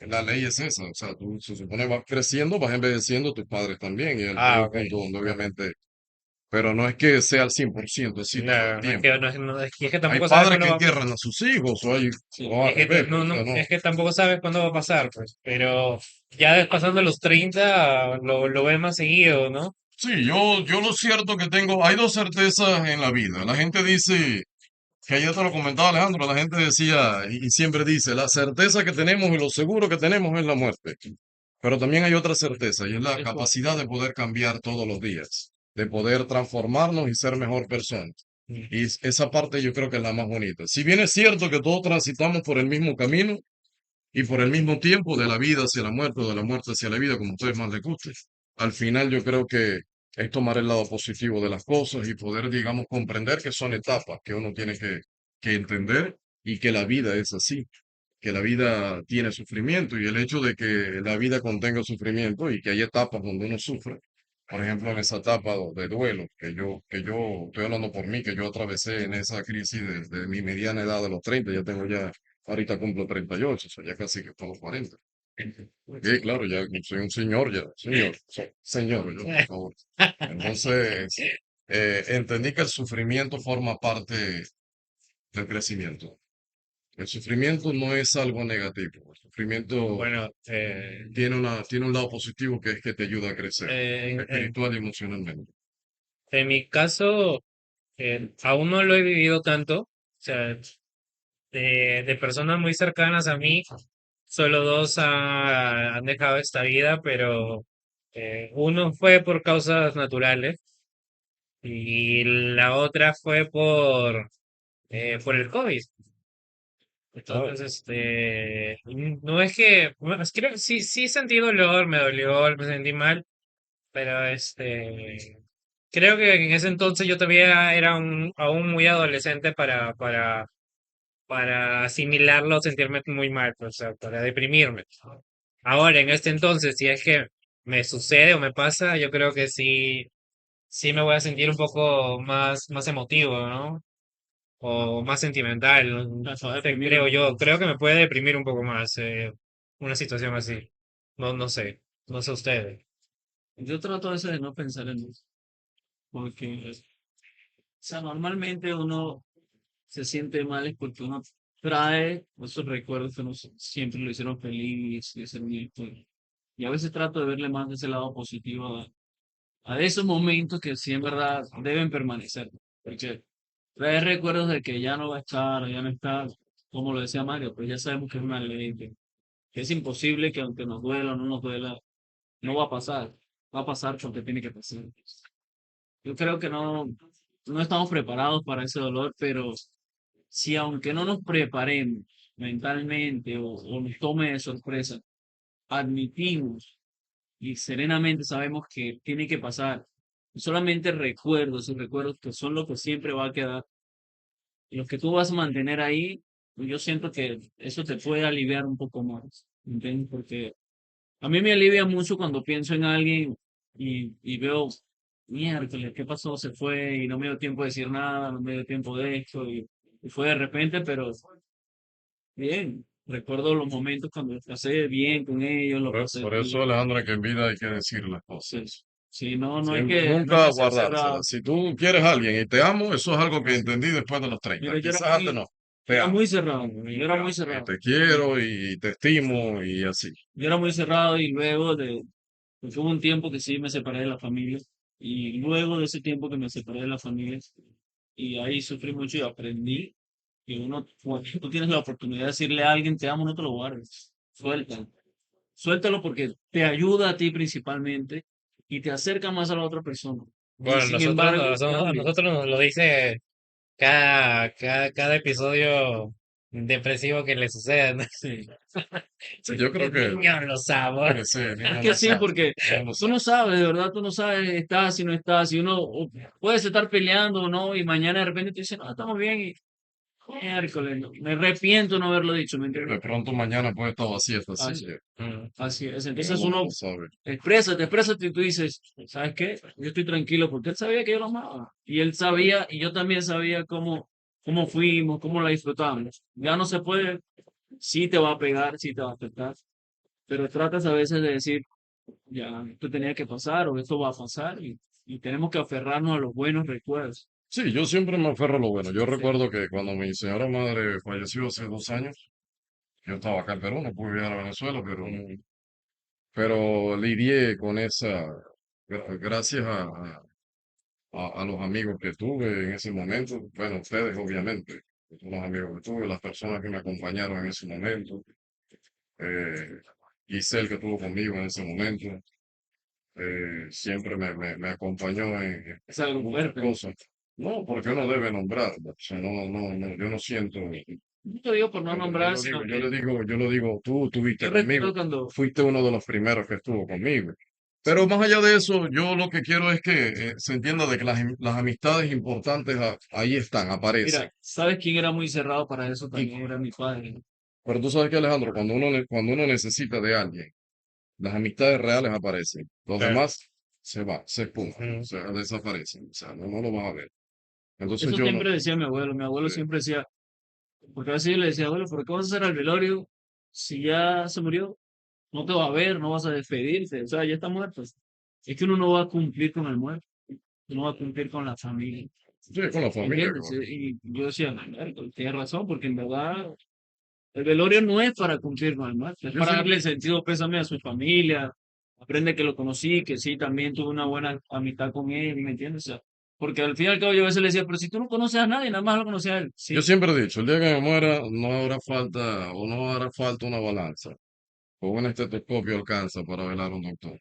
[SPEAKER 3] la ley es esa. O sea, tú se supone vas creciendo, vas envejeciendo, tus padres también. Y llega
[SPEAKER 1] Ah,
[SPEAKER 3] un
[SPEAKER 1] ok.
[SPEAKER 3] punto donde obviamente. Pero no es que sea al 100% así todo el
[SPEAKER 1] Claro, es
[SPEAKER 3] tiempo.
[SPEAKER 1] que, y es que
[SPEAKER 3] Hay
[SPEAKER 1] tampoco sabes
[SPEAKER 3] padres
[SPEAKER 1] cuándo
[SPEAKER 3] que
[SPEAKER 1] va...
[SPEAKER 3] entierran a sus hijos o hay.
[SPEAKER 2] Sí.
[SPEAKER 3] O al
[SPEAKER 1] Es que,
[SPEAKER 3] revés,
[SPEAKER 1] no,
[SPEAKER 3] o
[SPEAKER 1] no,
[SPEAKER 3] sea, no.
[SPEAKER 1] es que tampoco sabes cuándo va a pasar, pues. Pero ya pasando los 30 lo ves más seguido, ¿no?
[SPEAKER 3] Sí, yo lo cierto que tengo, hay dos certezas en la vida. La gente dice, que ayer te lo comentaba Alejandro, la gente decía y siempre dice, la certeza que tenemos y lo seguro que tenemos es la muerte. Pero también hay otra certeza y es la
[SPEAKER 2] Es cual.
[SPEAKER 3] capacidad de poder cambiar todos los días, de poder transformarnos y ser mejor persona.
[SPEAKER 1] Mm.
[SPEAKER 3] Y esa parte yo creo que es la más bonita. Si bien es cierto que todos transitamos por el mismo camino y por el mismo tiempo de la vida hacia la muerte o de la muerte hacia la vida, como a ustedes más les guste, al final yo creo que es tomar el lado positivo de las cosas y poder, digamos, comprender que son etapas que uno tiene que entender y que la vida es así, que la vida tiene sufrimiento y el hecho de que la vida contenga sufrimiento y que hay etapas donde uno sufre, por ejemplo, en esa etapa de duelo, que yo estoy hablando por mí, que yo atravesé en esa crisis de mi mediana edad de los 30, ya tengo ya, ahorita cumplo 38, o sea, ya casi que por los 40. Sí, claro, ya soy un señor, ya, señor, señor, yo, por favor. Entonces, entendí que el sufrimiento forma parte del crecimiento. El sufrimiento no es algo negativo. El sufrimiento
[SPEAKER 1] Bueno,
[SPEAKER 3] tiene un lado positivo que es que te ayuda a crecer,
[SPEAKER 1] en,
[SPEAKER 3] espiritual y emocionalmente.
[SPEAKER 1] en mi caso, aún no lo he vivido tanto. O sea, de personas muy cercanas a mí, solo dos han dejado esta vida, pero uno fue por causas naturales y la otra fue por el COVID. Entonces, no es que, bueno, creo que sí, sí sentí dolor, me dolió, me sentí mal, pero creo que en ese entonces yo todavía era aún muy adolescente para asimilarlo, sentirme muy mal, pues, o sea, para deprimirme. Ahora, en este entonces, si es que me sucede o me pasa, yo creo que sí, sí me voy a sentir un poco más emotivo, ¿no? O más sentimental,
[SPEAKER 2] Ya se va a
[SPEAKER 1] no sé,
[SPEAKER 2] deprimir un
[SPEAKER 1] creo
[SPEAKER 2] poco
[SPEAKER 1] yo.
[SPEAKER 2] más.
[SPEAKER 1] Creo que me puede deprimir un poco más una situación así. No, no sé, no sé ustedes.
[SPEAKER 2] Yo trato a veces de no pensar en eso. Porque, o sea, normalmente uno se siente mal es porque uno trae esos recuerdos que nos siempre lo hicieron feliz, de ser nieto. Y a veces trato de verle más de ese lado positivo a esos momentos que sí en verdad deben permanecer. Porque trae recuerdos de que ya no va a estar, ya no está, como lo decía Mario, pues ya sabemos que es una ley, que es imposible que aunque nos duela o no nos duela, no va a pasar. Va a pasar porque tiene que pasar. Yo creo que no estamos preparados para ese dolor, pero si aunque no nos preparemos mentalmente o nos tome de sorpresa, admitimos y serenamente sabemos que tiene que pasar, solamente recuerdos y recuerdos que son lo que siempre va a quedar, y los que tú vas a mantener ahí, yo siento que eso te puede aliviar un poco más, ¿entiendes? Porque a mí me alivia mucho cuando pienso en alguien y veo, miércoles, ¿qué pasó? Se fue y no me dio tiempo de decir nada, no me dio tiempo de esto y fue de repente, pero bien. Recuerdo los momentos cuando la pasé bien con ellos, lo pasé
[SPEAKER 3] Por eso,
[SPEAKER 2] bien.
[SPEAKER 3] Alejandro, que en vida hay que decir las
[SPEAKER 2] Sí,
[SPEAKER 3] cosas.
[SPEAKER 2] sí, no, no hay
[SPEAKER 3] Nunca
[SPEAKER 2] que ser cerrado.
[SPEAKER 3] guardárselas. Si tú quieres a alguien y te amo, eso es algo que entendí después de los 30.
[SPEAKER 2] Mira,
[SPEAKER 3] Quizás antes no.
[SPEAKER 2] yo
[SPEAKER 3] Te
[SPEAKER 2] era
[SPEAKER 3] amo.
[SPEAKER 2] muy cerrado, yo era muy
[SPEAKER 3] Y
[SPEAKER 2] cerrado.
[SPEAKER 3] te quiero y te estimo y así.
[SPEAKER 2] Yo era muy cerrado y luego pues hubo un tiempo que sí me separé de la familia y luego de ese tiempo que me separé de la familia y ahí sufrí mucho y aprendí que cuando tú tienes la oportunidad de decirle a alguien te amo, no te lo guardes, suéltalo, suéltalo porque te ayuda a ti principalmente y te acerca más a la otra persona. Y
[SPEAKER 1] Bueno,
[SPEAKER 2] sin embargo,
[SPEAKER 1] a
[SPEAKER 2] cambia.
[SPEAKER 1] nosotros nos lo dice cada episodio depresivo que le sucede, ¿no?
[SPEAKER 2] Sí.
[SPEAKER 3] Sí, yo creo
[SPEAKER 1] El niño los amo.
[SPEAKER 3] que sí,
[SPEAKER 2] Es
[SPEAKER 3] no
[SPEAKER 2] que
[SPEAKER 3] lo
[SPEAKER 2] sí,
[SPEAKER 3] sabe.
[SPEAKER 2] porque
[SPEAKER 3] No lo
[SPEAKER 2] tú
[SPEAKER 3] sabe.
[SPEAKER 2] no sabes, de verdad, tú no sabes, estás y no estás, y uno puedes estar peleando o no, y mañana de repente te dicen, no, estamos bien, y miércoles, me arrepiento de no haberlo dicho, ¿me entiendes?
[SPEAKER 3] De pronto mañana puede estar vacía esta
[SPEAKER 2] Así,
[SPEAKER 3] silla.
[SPEAKER 1] Mm.
[SPEAKER 2] así es. Entonces
[SPEAKER 3] Uno no
[SPEAKER 2] uno
[SPEAKER 3] lo sabe.
[SPEAKER 2] exprésate y tú dices, ¿sabes qué? Yo estoy tranquilo porque él sabía que yo lo amaba. Y él sabía, y yo también sabía cómo fuimos, cómo la disfrutamos. Ya no se puede, sí te va a pegar, sí te va a afectar, pero tratas a veces de decir, ya, esto tenía que pasar o esto va a pasar y tenemos que aferrarnos a los buenos recuerdos.
[SPEAKER 3] Sí, yo siempre me aferro a lo bueno. Yo recuerdo que cuando mi señora madre falleció hace 2 años, yo estaba acá en Perú, no pude viajar a Venezuela, pero lidié con esa, gracias a los amigos que tuve en ese momento. Bueno, ustedes obviamente, los amigos que tuve, las personas que me acompañaron en ese momento, eh, Giselle que estuvo conmigo en ese momento, siempre me acompañó en
[SPEAKER 2] Es algo
[SPEAKER 3] muchas
[SPEAKER 2] fuerte.
[SPEAKER 3] cosas. No, porque uno debe nombrar, o sea, yo no siento,
[SPEAKER 2] No te digo por no nombrar, sino que
[SPEAKER 3] yo lo digo, tú
[SPEAKER 2] yo
[SPEAKER 3] estuviste conmigo,
[SPEAKER 2] recuerdo cuando,
[SPEAKER 3] fuiste uno de los primeros que estuvo conmigo. Pero más allá de eso, yo lo que quiero es que se entienda de que las amistades importantes ahí están, aparecen.
[SPEAKER 2] mira, ¿sabes quién era muy cerrado para eso?
[SPEAKER 3] Y,
[SPEAKER 2] También era mi padre.
[SPEAKER 3] pero tú sabes que Alejandro, cuando uno necesita de alguien, las amistades reales aparecen. Los
[SPEAKER 1] Claro.
[SPEAKER 3] demás se van, se esfuman, o
[SPEAKER 1] Mm.
[SPEAKER 3] sea, desaparecen, o sea, no lo vas a ver. Entonces
[SPEAKER 2] Eso
[SPEAKER 3] yo no.
[SPEAKER 2] siempre decía mi abuelo
[SPEAKER 3] eh,
[SPEAKER 2] siempre decía, porque a veces yo le decía, abuelo, ¿por qué vas a hacer al velorio si ya se murió? No te va a ver, no vas a despedirte, o sea, ya está muerto. Es que uno no va a cumplir con el muerto, uno va a cumplir con la familia.
[SPEAKER 3] sí, con la familia,
[SPEAKER 2] ¿Entiendes? Y yo decía, "Miércoles, tienes razón, porque en verdad el velorio no es para cumplir con el muerto, es
[SPEAKER 3] yo
[SPEAKER 2] para
[SPEAKER 3] siempre,
[SPEAKER 2] darle sentido pésame a su familia, aprende que lo conocí, que sí, también tuve una buena amistad con él, ¿me entiendes? O sea, porque al fin y al cabo yo a veces le decía, pero si tú no conoces a nadie, nada más lo conoces a él.
[SPEAKER 3] yo
[SPEAKER 2] Sí,
[SPEAKER 3] siempre he dicho, el día que me muera no habrá falta o no hará falta una balanza. O un estetoscopio alcanza para velar a un doctor.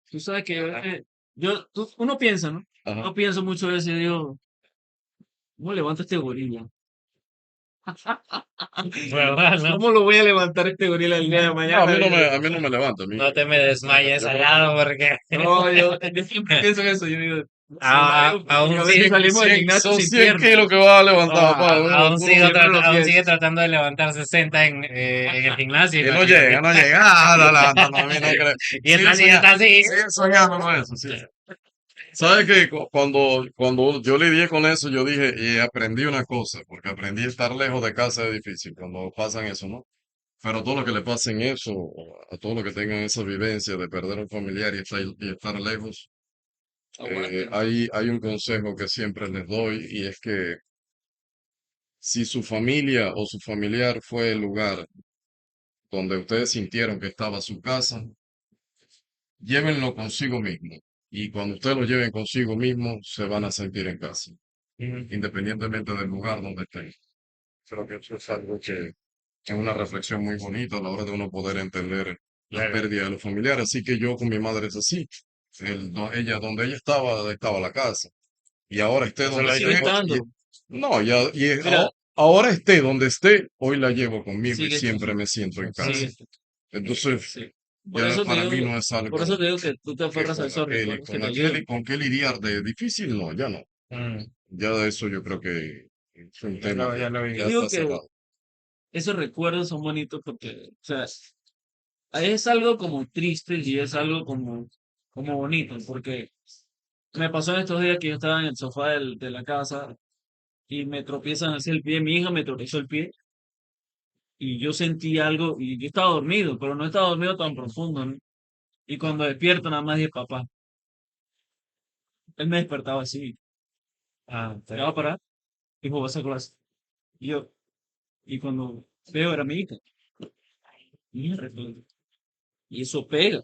[SPEAKER 2] tú sabes que uno piensa, ¿no?
[SPEAKER 3] Ajá.
[SPEAKER 2] Yo pienso mucho de eso y digo, ¿cómo levanto este gorila?
[SPEAKER 1] ¿Verdad, no?
[SPEAKER 2] ¿Cómo lo voy a levantar este gorila el día de
[SPEAKER 3] No,
[SPEAKER 2] mañana?
[SPEAKER 3] a mí no me levanta, a mí.
[SPEAKER 1] No te me desmayes
[SPEAKER 3] Yo
[SPEAKER 1] al
[SPEAKER 3] creo que
[SPEAKER 1] lado porque
[SPEAKER 2] No, yo siempre pienso eso. Yo digo, porque
[SPEAKER 1] aún
[SPEAKER 2] a veces
[SPEAKER 1] sigue,
[SPEAKER 2] salimos del gimnasio
[SPEAKER 3] son
[SPEAKER 2] sin
[SPEAKER 3] 100
[SPEAKER 2] piernas.
[SPEAKER 3] kilos que vas a levantar,
[SPEAKER 2] Ah,
[SPEAKER 3] papá.
[SPEAKER 1] aún
[SPEAKER 3] Tú no-
[SPEAKER 2] siempre los
[SPEAKER 1] aún sigue
[SPEAKER 2] pies.
[SPEAKER 1] tratando de levantar 60 en el gimnasio,
[SPEAKER 3] y no
[SPEAKER 1] imagínate.
[SPEAKER 3] llega, no llega. Ah, no levantando, a mí no creo.
[SPEAKER 1] Y esta sí, está así.
[SPEAKER 3] Sigue soñando con eso, sí. ¿Sabes que cuando yo lidié con eso, yo dije, y aprendí una cosa, porque aprendí a estar lejos de casa es difícil cuando pasan eso, ¿no? Pero todo lo que le pasen eso, a todo lo que tengan esa vivencia de perder a un familiar y estar lejos,
[SPEAKER 2] Aguante.
[SPEAKER 3] hay un consejo que siempre les doy y es que si su familia o su familiar fue el lugar donde ustedes sintieron que estaba su casa, llévenlo consigo mismo. Y cuando ustedes lo lleven consigo mismo, se van a sentir en casa,
[SPEAKER 1] Ujú.
[SPEAKER 3] independientemente del lugar donde estén. Creo que eso es algo que es una reflexión muy bonita a la hora de uno poder entender la
[SPEAKER 1] Claro.
[SPEAKER 3] pérdida de los familiares. Así que yo con mi madre es así. Ella, donde ella estaba la casa. Y ahora esté
[SPEAKER 1] Eso
[SPEAKER 3] donde
[SPEAKER 1] lo
[SPEAKER 2] Sigue
[SPEAKER 1] dices
[SPEAKER 3] esté.
[SPEAKER 1] por...
[SPEAKER 2] estando.
[SPEAKER 3] No, ya,
[SPEAKER 2] Mira,
[SPEAKER 3] ahora esté donde esté, hoy la llevo conmigo y
[SPEAKER 2] sigue
[SPEAKER 3] siempre
[SPEAKER 2] estando.
[SPEAKER 3] me siento en
[SPEAKER 2] Sigue
[SPEAKER 3] casa.
[SPEAKER 1] Ujú.
[SPEAKER 2] estando.
[SPEAKER 3] Entonces,
[SPEAKER 2] Sí. Por
[SPEAKER 3] ya
[SPEAKER 2] eso te
[SPEAKER 3] para mí
[SPEAKER 2] digo,
[SPEAKER 3] no es
[SPEAKER 2] por
[SPEAKER 3] algo
[SPEAKER 2] eso te digo que tú te
[SPEAKER 3] que
[SPEAKER 2] aferras a esos recuerdos que
[SPEAKER 3] con
[SPEAKER 2] te
[SPEAKER 3] aquel y
[SPEAKER 2] ayudan.
[SPEAKER 3] con qué lidiar de difícil, no, ya no.
[SPEAKER 1] Mm.
[SPEAKER 3] Ya de eso yo creo que es un tema
[SPEAKER 1] Ya
[SPEAKER 3] que
[SPEAKER 1] lo
[SPEAKER 2] Yo
[SPEAKER 3] ya
[SPEAKER 1] viví.
[SPEAKER 2] digo
[SPEAKER 3] está
[SPEAKER 2] que
[SPEAKER 3] cerrado.
[SPEAKER 2] esos recuerdos son bonitos porque, o sea, es algo como triste y es algo como bonito, porque me pasó en estos días que yo estaba en el sofá de la casa y me tropiezan así el pie, mi hija me tropezó el pie y yo sentí algo y yo estaba dormido, pero no estaba dormido tan profundo, ¿no? Y cuando despierto nada más dije, papá, él me despertaba así,
[SPEAKER 1] Ah,
[SPEAKER 2] ¿te va a parar? Dijo, vas a clase. Y yo, y cuando veo era mi hija, mierda, y eso pega.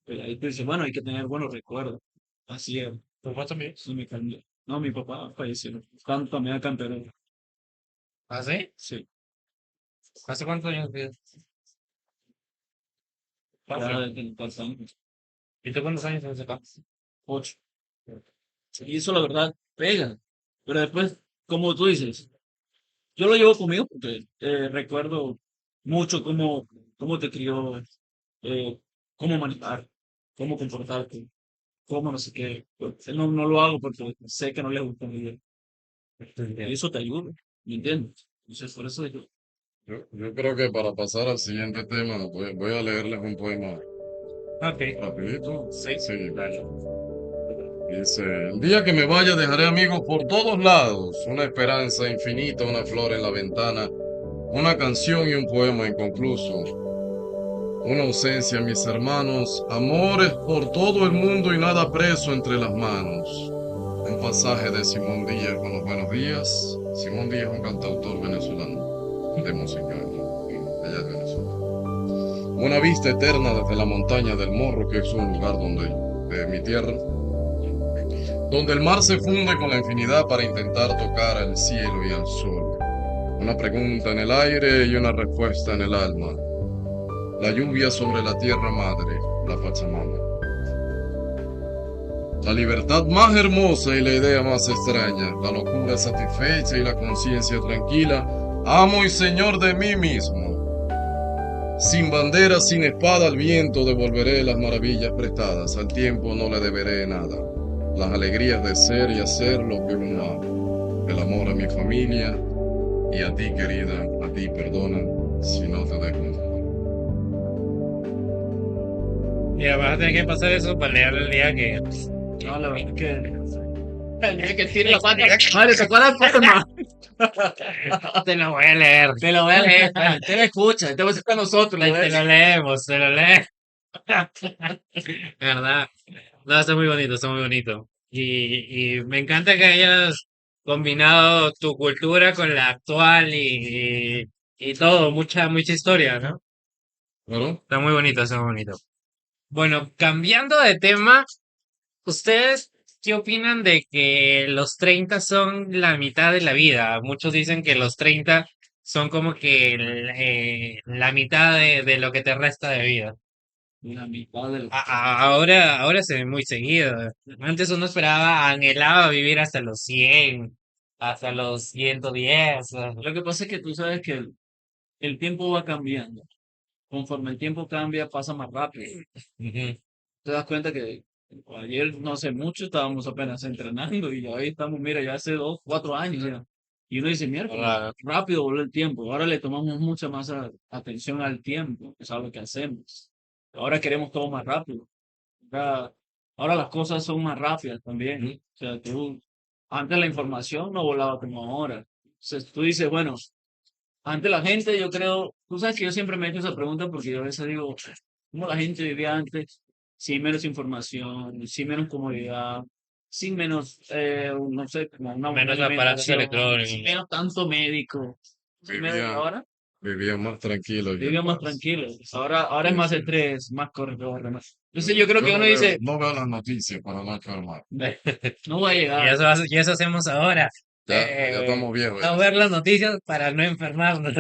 [SPEAKER 2] Pero ahí tú dices, bueno, hay que tener buenos recuerdos. Así es,
[SPEAKER 1] ¿tu papá también?
[SPEAKER 2] eso me cambió. No, mi papá falleció, tanto también campeón.
[SPEAKER 1] ¿Ah, sí?
[SPEAKER 2] Sí,
[SPEAKER 1] ¿Hace cuántos años vives?
[SPEAKER 2] ya
[SPEAKER 1] Cuatro.
[SPEAKER 2] desde el pasado,
[SPEAKER 1] ¿Y tú cuántos años tienes acá?
[SPEAKER 2] 8. Y eso la verdad pega. Pero después, como tú dices, yo lo llevo conmigo porque recuerdo mucho cómo te crió, eh, cómo manejar, cómo comportarte, cómo no sé qué. Pues, no lo hago porque sé que no le gusta mi vida. Y eso te ayuda, ¿me entiendes? Entonces, por eso yo,
[SPEAKER 3] Yo creo que para pasar al siguiente tema, voy a leerles un poema
[SPEAKER 1] Ok.
[SPEAKER 3] rapidito.
[SPEAKER 1] Sí.
[SPEAKER 3] Sí,
[SPEAKER 1] Dale.
[SPEAKER 3] dice, el día que me vaya dejaré amigos por todos lados, una esperanza infinita, una flor en la ventana, una canción y un poema inconcluso, una ausencia, mis hermanos, amores por todo el mundo y nada preso entre las manos. Un pasaje de Simón Díaz con los buenos días. Simón Díaz es un cantautor venezolano de música allá de Venezuela. Una vista eterna desde la montaña del Morro, que es un lugar de mi tierra, donde el mar se funde con la infinidad para intentar tocar al cielo y al sol. Una pregunta en el aire y una respuesta en el alma. La lluvia sobre la tierra madre, la Pachamama. La libertad más hermosa y la idea más extraña, la locura satisfecha y la conciencia tranquila, amo y señor de mí mismo. Sin bandera, sin espada al viento devolveré las maravillas prestadas, al tiempo no le deberé nada. Las alegrías de ser y hacer lo que uno ama. El amor a mi familia y a ti querida, a ti perdona si no te dejo nada.
[SPEAKER 1] Mira, vas a tener que pasar eso para leer el día que...
[SPEAKER 2] no, la verdad es que, el día que tire la pata, madre, se acuerda el poema.
[SPEAKER 1] Te lo voy a leer.
[SPEAKER 2] Te lo voy a leer, te lo escucha, te voy a decir con nosotros, lo
[SPEAKER 1] Te
[SPEAKER 2] ves.
[SPEAKER 1] lo leemos, te lo leemos. ¿Verdad? No, está muy bonito, está muy bonito. Y me encanta que hayas combinado tu cultura con la actual y todo, mucha historia, ¿no?
[SPEAKER 3] ¿Claro?
[SPEAKER 1] Está muy bonito, está muy bonito. Bueno, cambiando de tema, ¿ustedes qué opinan de que los 30 son la mitad de la vida? Muchos dicen que los 30 son como que la mitad de lo que te resta de vida.
[SPEAKER 2] La mitad del...
[SPEAKER 1] Ahora se ve muy seguido. Antes uno esperaba, anhelaba vivir hasta los 100, hasta los 110.
[SPEAKER 2] Lo que pasa es que tú sabes que el tiempo va cambiando. Conforme el tiempo cambia, pasa más rápido.
[SPEAKER 1] Ujú.
[SPEAKER 2] Te das cuenta que ayer, no hace mucho, estábamos apenas entrenando y hoy estamos, mira, ya hace 2, 4 años ya. Y uno dice, miércoles,
[SPEAKER 1] Hola.
[SPEAKER 2] rápido volvió el tiempo. Ahora le tomamos mucha más atención al tiempo, que es algo que hacemos. Ahora queremos todo más rápido. Ahora, ahora las cosas son más rápidas también.
[SPEAKER 1] Ujú.
[SPEAKER 2] O sea, antes la información no volaba como ahora. Entonces tú dices, bueno, antes la gente, yo creo, tú sabes que yo siempre me he hecho esa pregunta porque yo a veces digo, ¿cómo la gente vivía antes sin menos información, sin menos comodidad, sin menos, no sé, como una buena
[SPEAKER 1] Menos aparatos
[SPEAKER 2] alimentación, sin
[SPEAKER 1] electrónicos.
[SPEAKER 2] menos tanto médico, sin menos,
[SPEAKER 3] Vivía,
[SPEAKER 2] ahora
[SPEAKER 3] vivía más tranquilo y en
[SPEAKER 2] vive más
[SPEAKER 3] paz.
[SPEAKER 2] tranquilo. Ahora es
[SPEAKER 3] Sí,
[SPEAKER 2] más
[SPEAKER 3] sí.
[SPEAKER 2] estrés, más corre, más. Entonces yo
[SPEAKER 3] Yo,
[SPEAKER 2] creo
[SPEAKER 3] yo
[SPEAKER 2] que uno
[SPEAKER 3] no veo,
[SPEAKER 2] dice,
[SPEAKER 3] no veo las noticias para no enfermar.
[SPEAKER 2] "Ve, no va a
[SPEAKER 1] Y
[SPEAKER 2] llegar".
[SPEAKER 1] eso, y eso hacemos ahora.
[SPEAKER 3] Ya estamos viejos
[SPEAKER 1] No
[SPEAKER 3] ya.
[SPEAKER 1] ver las noticias para no enfermarnos.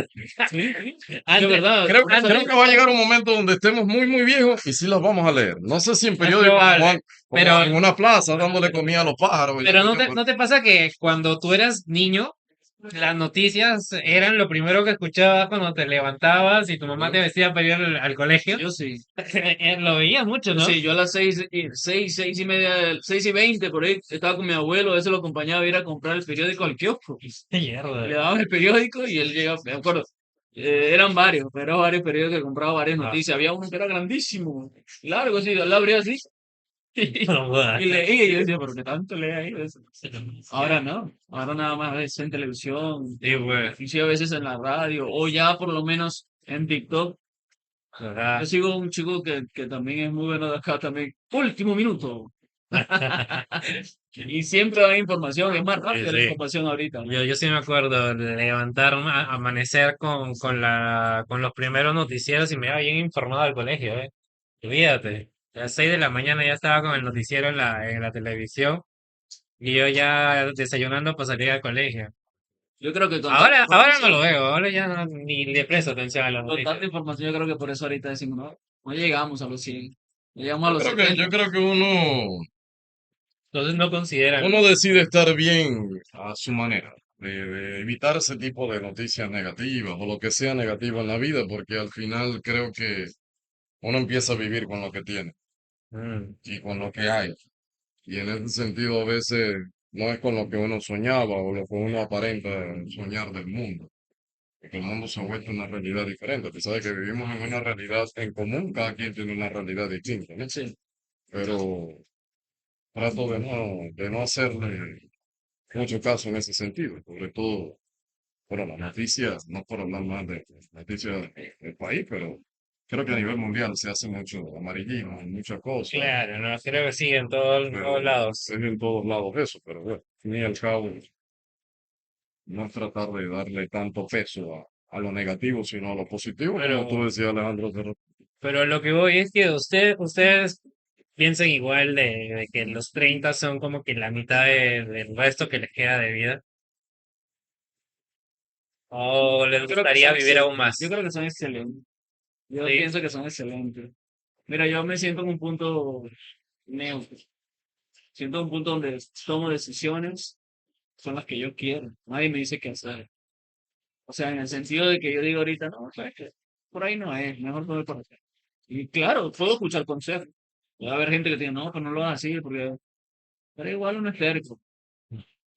[SPEAKER 2] Sí, sí, es
[SPEAKER 1] Antes,
[SPEAKER 2] verdad.
[SPEAKER 3] Creo que va a llegar un momento donde estemos muy, muy viejos y sí las vamos a leer. No sé si en
[SPEAKER 1] es
[SPEAKER 3] periódicos
[SPEAKER 1] probable,
[SPEAKER 3] como
[SPEAKER 1] pero,
[SPEAKER 3] en una plaza dándole comida a los pájaros. Y la
[SPEAKER 1] pero
[SPEAKER 3] cuestión,
[SPEAKER 1] ¿no te pasa que cuando tú eras niño, las noticias eran lo primero que escuchabas cuando te levantabas y tu mamá te vestía para ir al colegio?
[SPEAKER 2] Yo sí.
[SPEAKER 1] Lo veías mucho, ¿no?
[SPEAKER 2] Sí, yo a las 6:30, 6:20, por ahí, estaba con mi abuelo, a veces lo acompañaba a ir a comprar el periódico al kiosco. Le
[SPEAKER 1] Mierda.
[SPEAKER 2] daban el periódico y él llegaba, me acuerdo, eran varios periódicos que compraba varias
[SPEAKER 1] Ah,
[SPEAKER 2] noticias. Había uno que era grandísimo, largo, así, él lo abría así
[SPEAKER 1] no jodas.
[SPEAKER 2] y leía. Y yo decía, ¿pero qué tanto lee ahí de eso? Ahora no, ahora nada más es en televisión,
[SPEAKER 1] Sí, pues.
[SPEAKER 2] y sí, a veces en la radio, o ya por lo menos en TikTok. Yo
[SPEAKER 1] Ajá.
[SPEAKER 2] sigo un chico que también es muy bueno de acá también. Último minuto. Y siempre hay información, es más
[SPEAKER 1] Sí,
[SPEAKER 2] rápida la
[SPEAKER 1] sí.
[SPEAKER 2] información ahorita.
[SPEAKER 1] Yo sí me acuerdo de levantarme, amanecer con los primeros noticieros y me iba bien informado al colegio, ¿eh? Olvídate. A las 6 de la mañana ya estaba con el noticiero en la televisión y yo ya desayunando para salir al colegio.
[SPEAKER 2] Yo creo que
[SPEAKER 1] Ahora no lo veo, ahora ya ni le presto atención a las
[SPEAKER 2] con
[SPEAKER 1] noticias.
[SPEAKER 2] tanta información, yo creo que por eso ahorita decimos, no, no llegamos a los 100, no llegamos a los
[SPEAKER 3] yo
[SPEAKER 2] 70.
[SPEAKER 3] creo que
[SPEAKER 1] Entonces no consideran.
[SPEAKER 3] uno decide estar bien a su manera, de evitar ese tipo de noticias negativas o lo que sea negativo en la vida, porque al final creo que uno empieza a vivir con lo que tiene
[SPEAKER 1] Mm,
[SPEAKER 3] y con lo que hay. Y en ese sentido, a veces no es con lo que uno soñaba o lo que uno aparenta soñar del mundo, porque el mundo se ha vuelto una realidad diferente. Tú sabes que vivimos en una realidad en común, cada quien tiene una realidad distinta, ¿no?
[SPEAKER 2] Sí,
[SPEAKER 3] Pero trato de no hacerle mucho caso en ese sentido, sobre todo, bueno, las noticias, no por hablar más de noticias del país, pero creo que a nivel mundial se hace mucho amarillismo, muchas cosas,
[SPEAKER 1] claro, no, creo que sí, en
[SPEAKER 3] pero
[SPEAKER 1] todos lados.
[SPEAKER 3] es en todos lados eso, pero bueno, al fin y al cabo, no es tratar de darle tanto peso a lo negativo, sino a lo positivo, como tú
[SPEAKER 1] Pero,
[SPEAKER 3] decías, Alejandro.
[SPEAKER 1] pero lo que voy es que ustedes piensan igual de que los 30 son como que la mitad del resto que les queda de vida. ¿O les
[SPEAKER 2] yo creo que
[SPEAKER 1] gustaría vivir aún
[SPEAKER 2] yo
[SPEAKER 1] más?
[SPEAKER 2] creo que son excelentes. Yo
[SPEAKER 1] Sí.
[SPEAKER 2] pienso que son excelentes. Mira, yo me siento en un punto neutro. Siento un punto donde tomo decisiones, son las que yo quiero. Nadie me dice qué hacer. O sea, en el sentido de que yo digo ahorita, no, sabes que por ahí no es, mejor no voy por acá. Y claro, puedo escuchar consejos. Va a haber gente que diga, no, pues no lo hagas así, porque, pero igual uno es terco.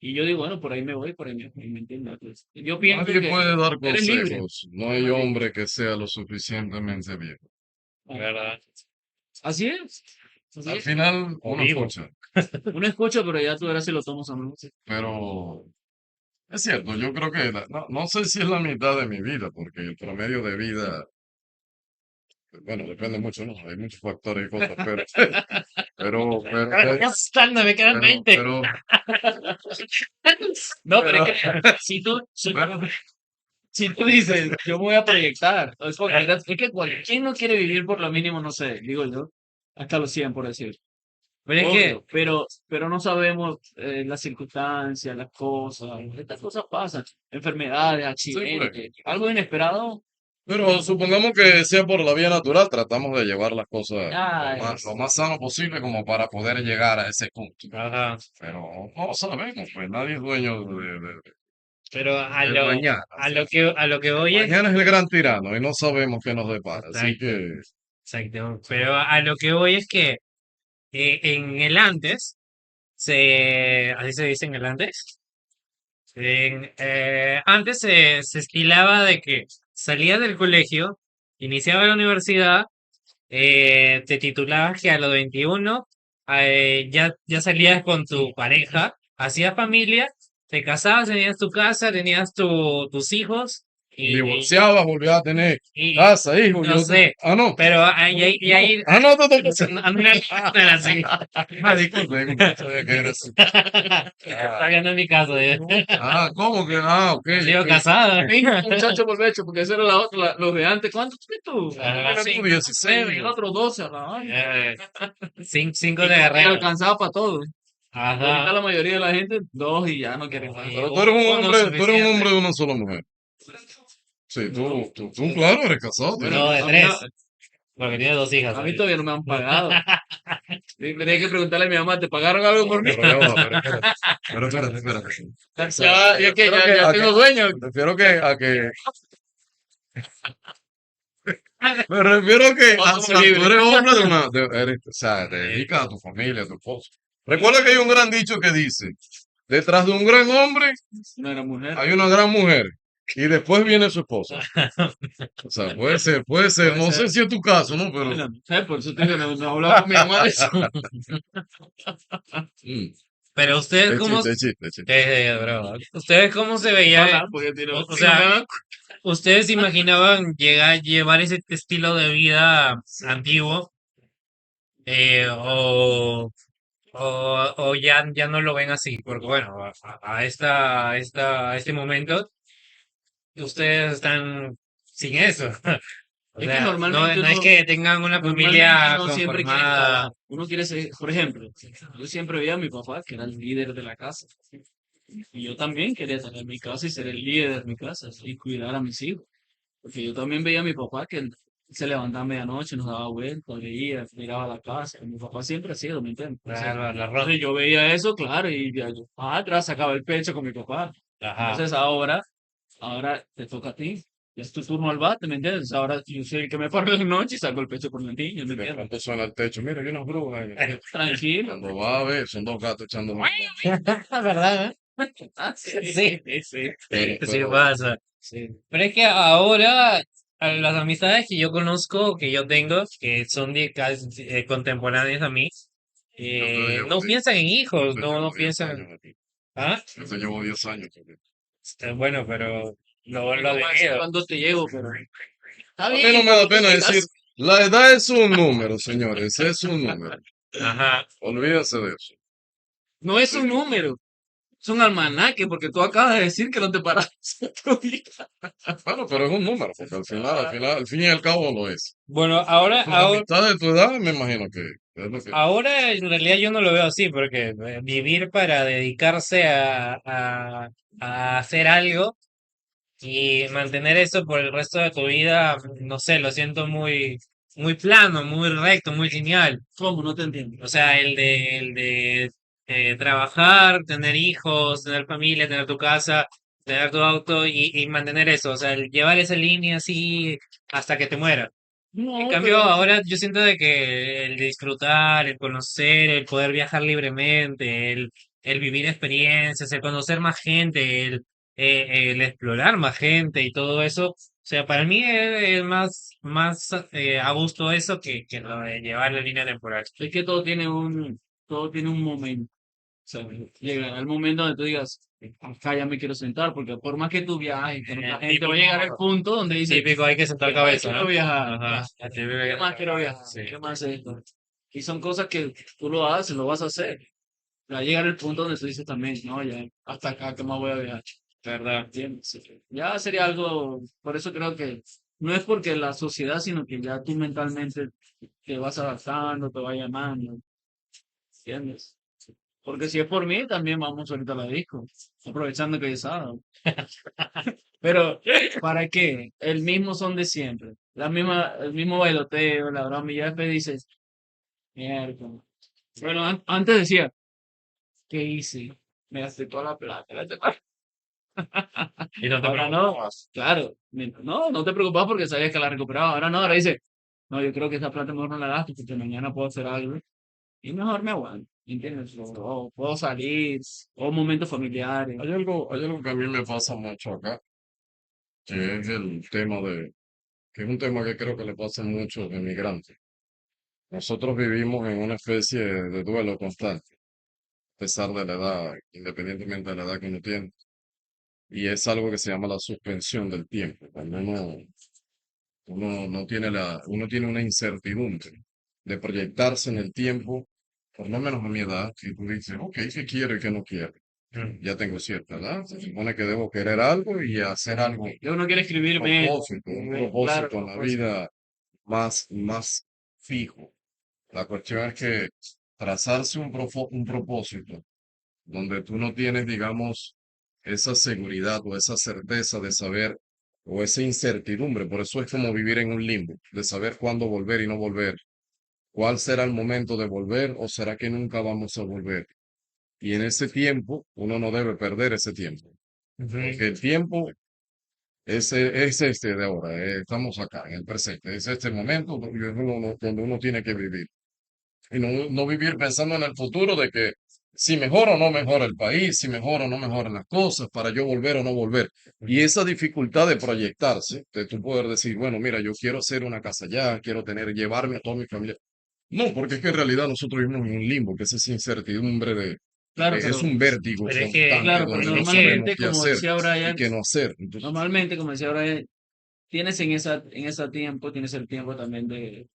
[SPEAKER 2] Y yo digo, bueno, por ahí me voy, por ahí me entiendes. Pues, yo pienso
[SPEAKER 3] Nadie
[SPEAKER 2] que
[SPEAKER 3] puede dar
[SPEAKER 2] eres libre.
[SPEAKER 3] consejos, no hay hombre que sea lo suficientemente viejo.
[SPEAKER 1] ¿Verdad?
[SPEAKER 2] Así es. Así
[SPEAKER 3] Al
[SPEAKER 2] es.
[SPEAKER 3] final
[SPEAKER 1] O
[SPEAKER 3] uno
[SPEAKER 1] vivo.
[SPEAKER 3] escucha,
[SPEAKER 2] Uno escucha, pero ya tú verás si lo tomas o no.
[SPEAKER 3] pero es cierto, yo creo que no sé si es la mitad de mi vida, porque el promedio de vida, bueno, depende mucho, ¿no? Hay muchos factores y cosas, pero, pero,
[SPEAKER 1] Ya están, me quedan
[SPEAKER 3] pero,
[SPEAKER 1] 20.
[SPEAKER 3] pero,
[SPEAKER 2] No, pero
[SPEAKER 3] pero,
[SPEAKER 2] es que
[SPEAKER 3] pero,
[SPEAKER 2] si tú dices, yo me voy a proyectar, es que ¿quién no quiere vivir por lo mínimo, no sé, digo yo, hasta los 100 por decir?
[SPEAKER 1] Pero es que,
[SPEAKER 2] Obvio, pero no sabemos las circunstancias, las cosas, estas cosas pasan, enfermedades,
[SPEAKER 3] sí, pues.
[SPEAKER 2] accidentes, algo inesperado.
[SPEAKER 3] Pero supongamos que sea por la vía natural, tratamos de llevar las cosas lo
[SPEAKER 2] Ah,
[SPEAKER 3] más sano posible como para poder llegar a ese punto.
[SPEAKER 1] ajá,
[SPEAKER 3] Pero no sabemos, pues nadie es dueño
[SPEAKER 1] pero
[SPEAKER 3] del mañana.
[SPEAKER 1] a lo que voy es,
[SPEAKER 3] Mañana es el gran tirano y no sabemos qué nos depara. Así
[SPEAKER 1] exacto,
[SPEAKER 3] que,
[SPEAKER 1] exacto, pero a lo que voy es que en el antes, así se dice en el antes, antes se estilaba de que salías del colegio, iniciaba la universidad, te titulabas que a los 21 ya salías con tu pareja, hacías familia, te casabas, tenías tu casa, tenías tus hijos
[SPEAKER 3] divorciabas, volvías a tener
[SPEAKER 1] y
[SPEAKER 3] casa, hijos,
[SPEAKER 1] no sé,
[SPEAKER 3] ah, no,
[SPEAKER 1] pero ahí,
[SPEAKER 3] ah, no, te toca
[SPEAKER 1] no era así.
[SPEAKER 3] Ah, disculpe, no sabía que era así.
[SPEAKER 1] Está viendo en mi caso,
[SPEAKER 3] ¿Cómo que? Ah, ok,
[SPEAKER 1] sigo
[SPEAKER 3] ok.
[SPEAKER 1] casado.
[SPEAKER 2] Muchacho por hecho, porque esa era la otra, los de antes. ¿Cuántos tienes tú?
[SPEAKER 1] Ah,
[SPEAKER 3] Tienes tú 16,
[SPEAKER 2] Y el otro 12 a la vaina.
[SPEAKER 1] eh, cinco
[SPEAKER 2] Y
[SPEAKER 1] de
[SPEAKER 2] como que
[SPEAKER 1] guerrero.
[SPEAKER 2] alcanzaba para todo. Ahorita
[SPEAKER 1] Ajá.
[SPEAKER 2] la mayoría de la gente, dos y ya no quieren más.
[SPEAKER 1] Y
[SPEAKER 3] Pero tú eres un
[SPEAKER 1] uno
[SPEAKER 3] hombre, tú eres un hombre
[SPEAKER 1] suficiente.
[SPEAKER 3] de una sola mujer. Sí, tú, claro, eres casado.
[SPEAKER 2] Bueno,
[SPEAKER 1] No, de
[SPEAKER 2] a mí,
[SPEAKER 1] tres, porque tiene dos hijas.
[SPEAKER 2] a mí todavía no me han pagado. Tenía que preguntarle a mi mamá, ¿te pagaron algo por mí?
[SPEAKER 3] Pero ya va, pero espérate.
[SPEAKER 2] Ya, ya que
[SPEAKER 3] Prefiero
[SPEAKER 2] ya, ya
[SPEAKER 3] a que,
[SPEAKER 2] tengo dueño.
[SPEAKER 3] prefiero que, me refiero a que,
[SPEAKER 2] Somos
[SPEAKER 3] o sea, tú
[SPEAKER 2] libres.
[SPEAKER 3] eres hombre o sea, te dedicas a tu familia, a tu esposo. Recuerda que hay un gran dicho que dice, detrás de un gran hombre
[SPEAKER 2] No era mujer.
[SPEAKER 3] hay una gran mujer y después viene su esposa. O sea, puede ser,
[SPEAKER 2] Puede
[SPEAKER 3] no
[SPEAKER 2] ser.
[SPEAKER 3] sé si es tu caso, ¿no? Pero,
[SPEAKER 2] Bueno, ¿sabes? Por eso te digo, no hablaba con mi mamá de eso.
[SPEAKER 3] mm,
[SPEAKER 1] Pero ustedes
[SPEAKER 3] es
[SPEAKER 1] cómo,
[SPEAKER 3] chiste, es chiste, es chiste.
[SPEAKER 1] broma. Ustedes cómo se veían,
[SPEAKER 2] Ojalá, porque
[SPEAKER 1] o
[SPEAKER 2] si no me
[SPEAKER 1] sea,
[SPEAKER 2] dan
[SPEAKER 1] ustedes se imaginaban llevar ese estilo de vida antiguo, o, o ya no lo ven así, porque bueno, a este momento ustedes están sin eso. O
[SPEAKER 2] es que
[SPEAKER 1] sea, no es que tengan una
[SPEAKER 2] normalmente
[SPEAKER 1] familia
[SPEAKER 2] uno siempre quiere
[SPEAKER 1] conformada.
[SPEAKER 2] escalar. Uno quiere ser, por ejemplo, yo siempre veía a mi papá, que era el líder de la casa. Y yo también quería tener mi casa y ser el líder de mi casa y cuidar a mis hijos. Porque yo también veía a mi papá que él se levantaba a medianoche, nos daba vueltas, veía, miraba la casa. Mi papá siempre ha sido, ¿me entiendes?
[SPEAKER 1] Claro, la ropa.
[SPEAKER 2] Entonces yo veía eso, claro, y ya yo, atrás sacaba el pecho con mi papá.
[SPEAKER 1] Ajá.
[SPEAKER 2] Entonces ahora te toca a ti. Ya es tu turno al bate, ¿me entiendes? Ahora yo soy el que me paro en la noche y saco el pecho por los niños, ¿me
[SPEAKER 3] De
[SPEAKER 2] entiendes?
[SPEAKER 3] pronto suena el techo, mira, hay unas brujas ahí.
[SPEAKER 2] Tranquilo.
[SPEAKER 3] Cuando va a ver, son dos gatos echando
[SPEAKER 1] ¿Verdad? Sí,
[SPEAKER 2] Sí.
[SPEAKER 1] sí
[SPEAKER 3] pero,
[SPEAKER 1] pasa.
[SPEAKER 2] Sí.
[SPEAKER 1] Pero es que ahora a las amistades que yo conozco, que yo tengo, que son casi, contemporáneas a mí,
[SPEAKER 3] yo te llevo
[SPEAKER 1] no piensan en
[SPEAKER 3] yo
[SPEAKER 1] hijos,
[SPEAKER 3] te
[SPEAKER 1] no
[SPEAKER 3] llevo 10
[SPEAKER 1] piensan.
[SPEAKER 3] años aquí.
[SPEAKER 1] ¿Ah?
[SPEAKER 3] Yo te llevo 10 años aquí.
[SPEAKER 1] Bueno, pero lo
[SPEAKER 2] No voy a decir
[SPEAKER 1] divido.
[SPEAKER 2] cuándo te llego, pero está
[SPEAKER 3] A mí
[SPEAKER 2] bien,
[SPEAKER 3] no me
[SPEAKER 2] con
[SPEAKER 3] da
[SPEAKER 2] lo que
[SPEAKER 3] pena decir,
[SPEAKER 2] tengas.
[SPEAKER 3] la edad es un número, señores, es un número.
[SPEAKER 1] Ajá.
[SPEAKER 3] Olvídense de eso.
[SPEAKER 2] No es un número, es un almanaque, porque tú acabas de decir que no te paras otro día.
[SPEAKER 3] Bueno, pero es un número, porque al fin y al cabo lo es.
[SPEAKER 1] Bueno,
[SPEAKER 3] Tus amistades de tu edad, me imagino que es lo que...
[SPEAKER 1] ahora en realidad yo no lo veo así, porque vivir para dedicarse a hacer algo y mantener eso por el resto de tu vida, no sé, lo siento muy plano, muy recto, muy lineal.
[SPEAKER 2] ¿Cómo? No te entiendo.
[SPEAKER 1] O sea, el de trabajar, tener hijos, tener familia, tener tu casa, tener tu auto y mantener eso, o sea, el llevar esa línea así hasta que te mueras. En
[SPEAKER 2] No,
[SPEAKER 1] cambio,
[SPEAKER 2] pero
[SPEAKER 1] ahora yo siento de que el disfrutar, el conocer, el poder viajar libremente, el vivir experiencias, el conocer más gente, el explorar más gente y todo eso, o sea, para mí es más a gusto eso que lo de llevar la línea temporal.
[SPEAKER 2] es que todo tiene un momento. O sea, llegará el momento donde tú digas, acá ya me quiero sentar, porque por más que tú viajes con otra gente, va a llegar el punto donde dices,
[SPEAKER 1] Típico, hay que sentar
[SPEAKER 2] ¿qué más
[SPEAKER 1] cabeza,
[SPEAKER 2] quiero
[SPEAKER 1] ¿no?
[SPEAKER 2] viajar?
[SPEAKER 1] Ajá.
[SPEAKER 2] ¿Qué más quiero viajar?
[SPEAKER 1] Sí.
[SPEAKER 2] ¿Qué más esto? Y son cosas que tú lo haces, lo vas a hacer. Va a llegar el punto donde tú dices también, no, ya, hasta acá, ¿qué más voy a viajar?
[SPEAKER 1] ¿Verdad?
[SPEAKER 2] ¿Entiendes? Ya sería algo, por eso creo que no es porque la sociedad, sino que ya tú mentalmente te vas adaptando, te vas llamando, ¿entiendes? Porque si es por mí, también vamos ahorita a la disco, aprovechando que es sábado. Pero, ¿para qué? El mismo son de siempre, el mismo bailoteo, la broma, y ya después dices, mierda. Bueno, antes decía, ¿qué hice? Me gasté toda la plata.
[SPEAKER 1] Y no te
[SPEAKER 2] Ahora no,
[SPEAKER 1] preocupes.
[SPEAKER 2] claro, no te preocupes porque sabías que la recuperaba. Ahora no, ahora dice, no, yo creo que esa plata mejor no la gasto porque mañana puedo hacer algo y mejor me aguanto, ¿entiendes? O puedo salir, o momentos familiares.
[SPEAKER 3] Hay algo que a mí me pasa mucho acá, que es el tema que es un tema que creo que le pasa a muchos emigrantes. Nosotros vivimos en una especie de duelo constante, a pesar de la edad, independientemente de la edad que uno tiene. y es algo que se llama la suspensión del tiempo. Cuando uno no tiene uno tiene una incertidumbre de proyectarse en el tiempo, por lo menos a mi edad, y tú dices, ok, ¿qué quiero y qué no quiero?
[SPEAKER 1] Mm.
[SPEAKER 3] Ya tengo cierta edad, se supone que debo querer algo y hacer algo,
[SPEAKER 2] Yo no quiero escribirme
[SPEAKER 3] un
[SPEAKER 2] claro,
[SPEAKER 3] propósito en la
[SPEAKER 2] propósito.
[SPEAKER 3] vida más fijo. La cuestión es que trazarse un propósito donde tú no tienes, digamos, esa seguridad o esa certeza de saber, o esa incertidumbre, por eso es como vivir en un limbo, de saber cuándo volver y no volver, cuál será el momento de volver o será que nunca vamos a volver. Y en ese tiempo, uno no debe perder ese tiempo,
[SPEAKER 1] Ujú.
[SPEAKER 3] porque el tiempo es este de ahora, estamos acá, en el presente, es este momento donde uno tiene que vivir. Y no vivir pensando en el futuro de que si mejora o no mejora el país, si mejora o no mejoran las cosas, para yo volver o no volver. Y esa dificultad de proyectarse, de tú poder decir, bueno, mira, yo quiero hacer una casa allá, quiero llevarme a toda mi familia. No, porque es que en realidad nosotros vivimos en un limbo, que es esa incertidumbre
[SPEAKER 2] Claro,
[SPEAKER 3] es
[SPEAKER 2] pero,
[SPEAKER 3] un vértigo
[SPEAKER 1] Pero es que,
[SPEAKER 3] constante
[SPEAKER 2] claro, pero
[SPEAKER 3] donde no
[SPEAKER 1] es
[SPEAKER 3] sabemos
[SPEAKER 1] que,
[SPEAKER 2] normalmente,
[SPEAKER 3] qué
[SPEAKER 2] como
[SPEAKER 3] hacer
[SPEAKER 2] decía
[SPEAKER 3] y
[SPEAKER 2] Brian,
[SPEAKER 3] qué no hacer. Entonces,
[SPEAKER 2] normalmente, como decía Brian, en ese tiempo, tienes el tiempo también de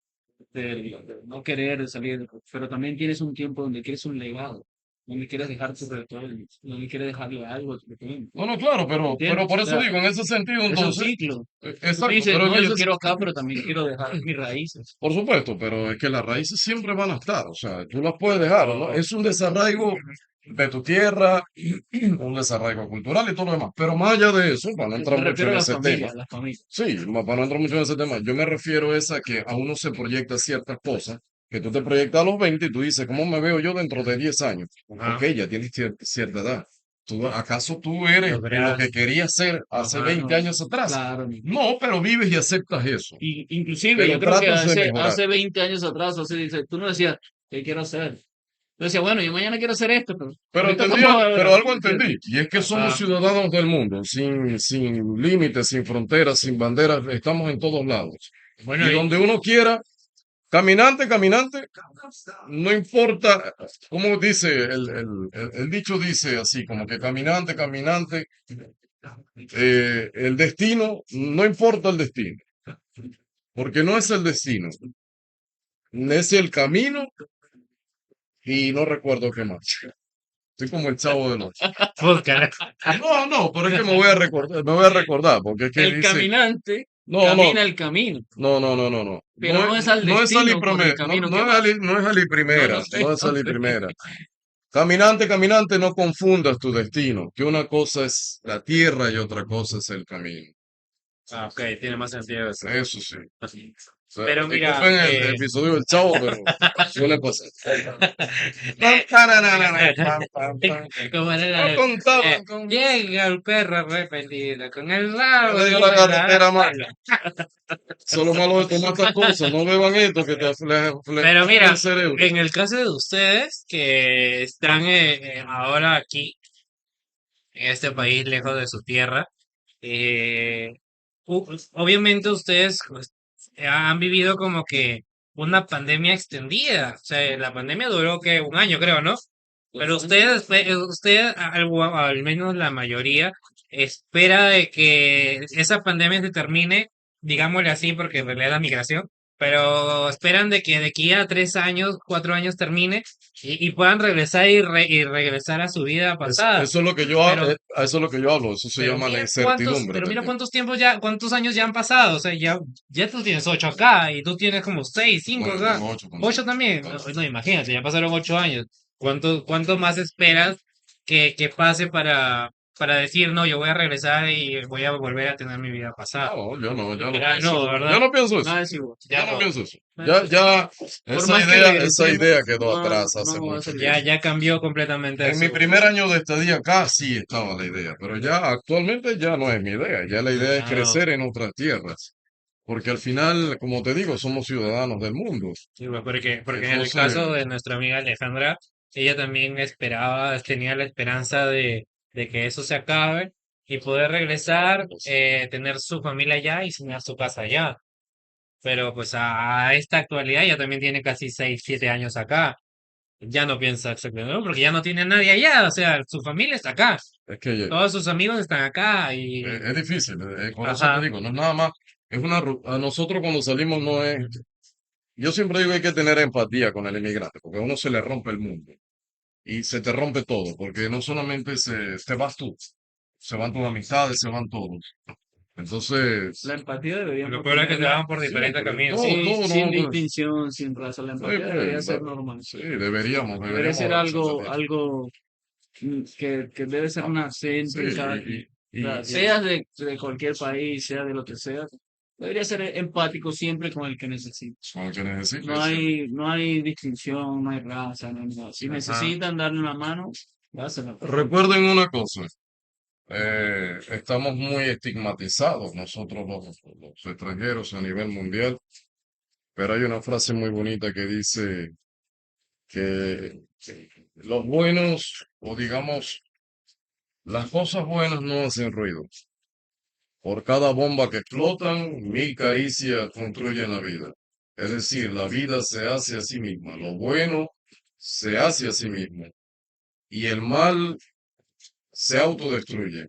[SPEAKER 2] no querer salir, pero también tienes un tiempo donde quieres un legado, donde quieres dejar tu retorno, donde quieres dejarle algo a tu retorno.
[SPEAKER 3] no, no, claro, pero
[SPEAKER 2] ¿Entiendes?
[SPEAKER 3] por
[SPEAKER 2] O
[SPEAKER 3] eso
[SPEAKER 2] sea,
[SPEAKER 3] digo, en ese sentido,
[SPEAKER 2] es un
[SPEAKER 3] entonces,
[SPEAKER 2] ciclo. Tú
[SPEAKER 3] exacto,
[SPEAKER 2] dices,
[SPEAKER 3] pero en
[SPEAKER 2] no, yo
[SPEAKER 3] ese
[SPEAKER 2] quiero acá, pero también quiero dejar mis raíces.
[SPEAKER 3] por supuesto, pero es que las raíces siempre van a estar, o sea, tú las puedes dejar, ¿no? Es un desarraigo de tu tierra, un desarraigo cultural y todo lo demás. Pero más allá de eso, para no entrar
[SPEAKER 2] Me
[SPEAKER 3] mucho
[SPEAKER 2] refiero
[SPEAKER 3] en
[SPEAKER 2] a la
[SPEAKER 3] ese tema,
[SPEAKER 2] familia, a la familia.
[SPEAKER 3] sí, para no entrar mucho en ese tema, yo me refiero es a que a uno se proyecta ciertas cosas, que tú te proyectas a los 20 y tú dices, ¿cómo me veo yo dentro de 10 años? Ok,
[SPEAKER 1] ajá,
[SPEAKER 3] ya tienes cierta edad. ¿Acaso tú eres lo que
[SPEAKER 1] lograr,
[SPEAKER 3] querías ser hace
[SPEAKER 1] ajá.
[SPEAKER 3] 20
[SPEAKER 2] No,
[SPEAKER 3] años atrás?
[SPEAKER 2] claro.
[SPEAKER 3] No, pero vives y aceptas eso,
[SPEAKER 2] Y, inclusive, yo
[SPEAKER 3] pero
[SPEAKER 2] creo que
[SPEAKER 3] tratas de mejorar.
[SPEAKER 2] hace 20 años atrás, tú no decías, ¿qué quiero hacer? Tú decías, bueno, yo mañana quiero hacer esto, pero ahorita estamos
[SPEAKER 3] Pero
[SPEAKER 2] ahora,
[SPEAKER 3] algo
[SPEAKER 2] ¿entiendes?
[SPEAKER 3] entendí, y es que somos
[SPEAKER 1] Ajá.
[SPEAKER 3] ciudadanos del mundo, sin límites, sin fronteras, sin banderas, estamos en todos lados.
[SPEAKER 1] Bueno,
[SPEAKER 3] Y donde uno quiera, caminante, caminante, no importa, como dice, el dicho dice así, como que caminante, caminante, el destino, no importa el destino, porque no es el destino, es el camino y no recuerdo qué más. Estoy como el chavo de noche.
[SPEAKER 1] búscala.
[SPEAKER 3] No, no, pero es que me voy a recordar, porque es que
[SPEAKER 2] El
[SPEAKER 3] dice,
[SPEAKER 2] caminante
[SPEAKER 3] no, no,
[SPEAKER 2] camina el camino,
[SPEAKER 3] no.
[SPEAKER 2] pero no es al
[SPEAKER 3] No es salir
[SPEAKER 2] destino por el
[SPEAKER 3] primera,
[SPEAKER 2] camino que va.
[SPEAKER 3] no es salir
[SPEAKER 2] No, no
[SPEAKER 3] primera,
[SPEAKER 2] sé,
[SPEAKER 3] no es
[SPEAKER 2] no
[SPEAKER 3] salir
[SPEAKER 2] sé.
[SPEAKER 3] primera. Caminante, caminante, no confundas tu destino, que una cosa es la tierra y otra cosa es el camino.
[SPEAKER 1] Ah, ok, tiene más sentido eso.
[SPEAKER 3] Eso sí. O sea,
[SPEAKER 1] Pero mira,
[SPEAKER 3] disculpen el episodio del chavo, pero suele pasar. Pam, tararara, pam, pam, pam.
[SPEAKER 1] como era
[SPEAKER 3] No contaban con
[SPEAKER 1] llega el perro arrepentido con el
[SPEAKER 3] que
[SPEAKER 1] rabo
[SPEAKER 3] le dio la
[SPEAKER 1] de la
[SPEAKER 3] carretera mala. Solo malo de tomar estas cosas, no beban esto que te
[SPEAKER 1] Pero
[SPEAKER 3] afle el
[SPEAKER 1] mira,
[SPEAKER 3] cerebro.
[SPEAKER 1] en el caso de ustedes que están ahora aquí en este país lejos de su tierra, eh, obviamente ustedes pues, han vivido como que una pandemia extendida. O sea, la pandemia duró que un año, creo, ¿no? Pero ustedes, usted, al menos la mayoría, espera de que esa pandemia se termine, digámosle así, porque en realidad es la migración, pero esperan de que de aquí a 3 años, 4 años termine y puedan regresar y regresar a su vida pasada.
[SPEAKER 3] Eso es lo que
[SPEAKER 1] Pero,
[SPEAKER 3] a eso es lo que yo hablo, eso se llama la incertidumbre
[SPEAKER 1] pero
[SPEAKER 3] del
[SPEAKER 1] mira
[SPEAKER 3] tiempo.
[SPEAKER 1] cuántos tiempos ya, cuántos años ya han pasado. O sea, ya tú tienes 8 acá y tú tienes como 6, 5
[SPEAKER 3] No, yo
[SPEAKER 1] acá.
[SPEAKER 3] tengo 8 con
[SPEAKER 1] 8 también.
[SPEAKER 3] claro.
[SPEAKER 1] No, imagínate, ya pasaron 8 años. ¿Cuánto más esperas que pase para decir, no, yo voy a regresar y voy a volver a tener mi vida pasada?
[SPEAKER 3] No, yo no, ya no
[SPEAKER 1] Ya
[SPEAKER 3] pienso,
[SPEAKER 1] no,
[SPEAKER 3] yo
[SPEAKER 1] ¿verdad?
[SPEAKER 3] no pienso eso,
[SPEAKER 2] Nada es igual.
[SPEAKER 1] Ya
[SPEAKER 3] yo no
[SPEAKER 1] no.
[SPEAKER 3] pienso eso.
[SPEAKER 2] Nada es igual.
[SPEAKER 3] Ya,
[SPEAKER 2] Por más que
[SPEAKER 3] esa
[SPEAKER 2] regresemos,
[SPEAKER 3] idea quedó
[SPEAKER 2] no,
[SPEAKER 3] atrás hace
[SPEAKER 2] no va a
[SPEAKER 3] mucho
[SPEAKER 2] ser
[SPEAKER 1] Ya,
[SPEAKER 3] tiempo.
[SPEAKER 2] igual.
[SPEAKER 1] ya cambió completamente
[SPEAKER 3] En mi
[SPEAKER 1] eso.
[SPEAKER 3] primer año de estadía acá sí estaba la idea, pero ya actualmente ya no es mi idea, ya la idea es
[SPEAKER 1] Ya no.
[SPEAKER 3] crecer en otras tierras, porque al final, como te digo, somos ciudadanos del mundo.
[SPEAKER 1] Sí, pues, porque en el
[SPEAKER 3] Entonces,
[SPEAKER 1] caso de nuestra amiga Alejandra, ella también esperaba, tenía la esperanza de que eso se acabe y poder regresar, tener su familia allá y tener su casa allá. Pero pues a esta actualidad ella también tiene casi 6, 7 años acá. ya no piensa exactamente, ¿no? Porque ya no tiene nadie allá, o sea, su familia está acá,
[SPEAKER 3] Es que
[SPEAKER 1] todos sus amigos están acá y,
[SPEAKER 3] es difícil, por eso te
[SPEAKER 1] ajá,
[SPEAKER 3] digo, no es nada más, a nosotros cuando salimos no es, yo siempre digo hay que tener empatía con el inmigrante, porque a uno se le rompe el mundo y se te rompe todo, porque no solamente te vas tú, se van tus amistades, se van todos. Entonces,
[SPEAKER 2] La empatía
[SPEAKER 1] lo
[SPEAKER 2] deberíamos
[SPEAKER 1] peor es que se
[SPEAKER 2] tenerla,
[SPEAKER 1] van por diferentes
[SPEAKER 3] siempre,
[SPEAKER 1] caminos.
[SPEAKER 3] todo,
[SPEAKER 2] sí,
[SPEAKER 3] todo,
[SPEAKER 2] sin
[SPEAKER 3] no, pues,
[SPEAKER 2] distinción, sin raza. La
[SPEAKER 3] sí,
[SPEAKER 2] empatía debería
[SPEAKER 3] pues,
[SPEAKER 2] ser normal.
[SPEAKER 3] sí,
[SPEAKER 2] Debería
[SPEAKER 3] deberíamos
[SPEAKER 2] ser
[SPEAKER 3] dar esa empatía.
[SPEAKER 2] algo que debe ser
[SPEAKER 3] Ah,
[SPEAKER 2] un acento
[SPEAKER 3] sí,
[SPEAKER 2] en cada quien. O sea, seas de cualquier país, sea de lo que sea, debería ser empático siempre con el que necesita.
[SPEAKER 3] con el que necesite,
[SPEAKER 2] No
[SPEAKER 3] sí.
[SPEAKER 2] hay, no hay distinción, no hay raza, no hay nada. Si
[SPEAKER 1] Ajá.
[SPEAKER 2] necesitan darle una mano, dásela.
[SPEAKER 3] Recuerden una cosa, estamos muy estigmatizados nosotros los extranjeros a nivel mundial, pero hay una frase muy bonita que dice que los buenos, o digamos, las cosas buenas no hacen ruido. Por cada bomba que explotan, 1000 caricias construyen la vida. Es decir, la vida se hace a sí misma, lo bueno se hace a sí mismo y el mal se autodestruye.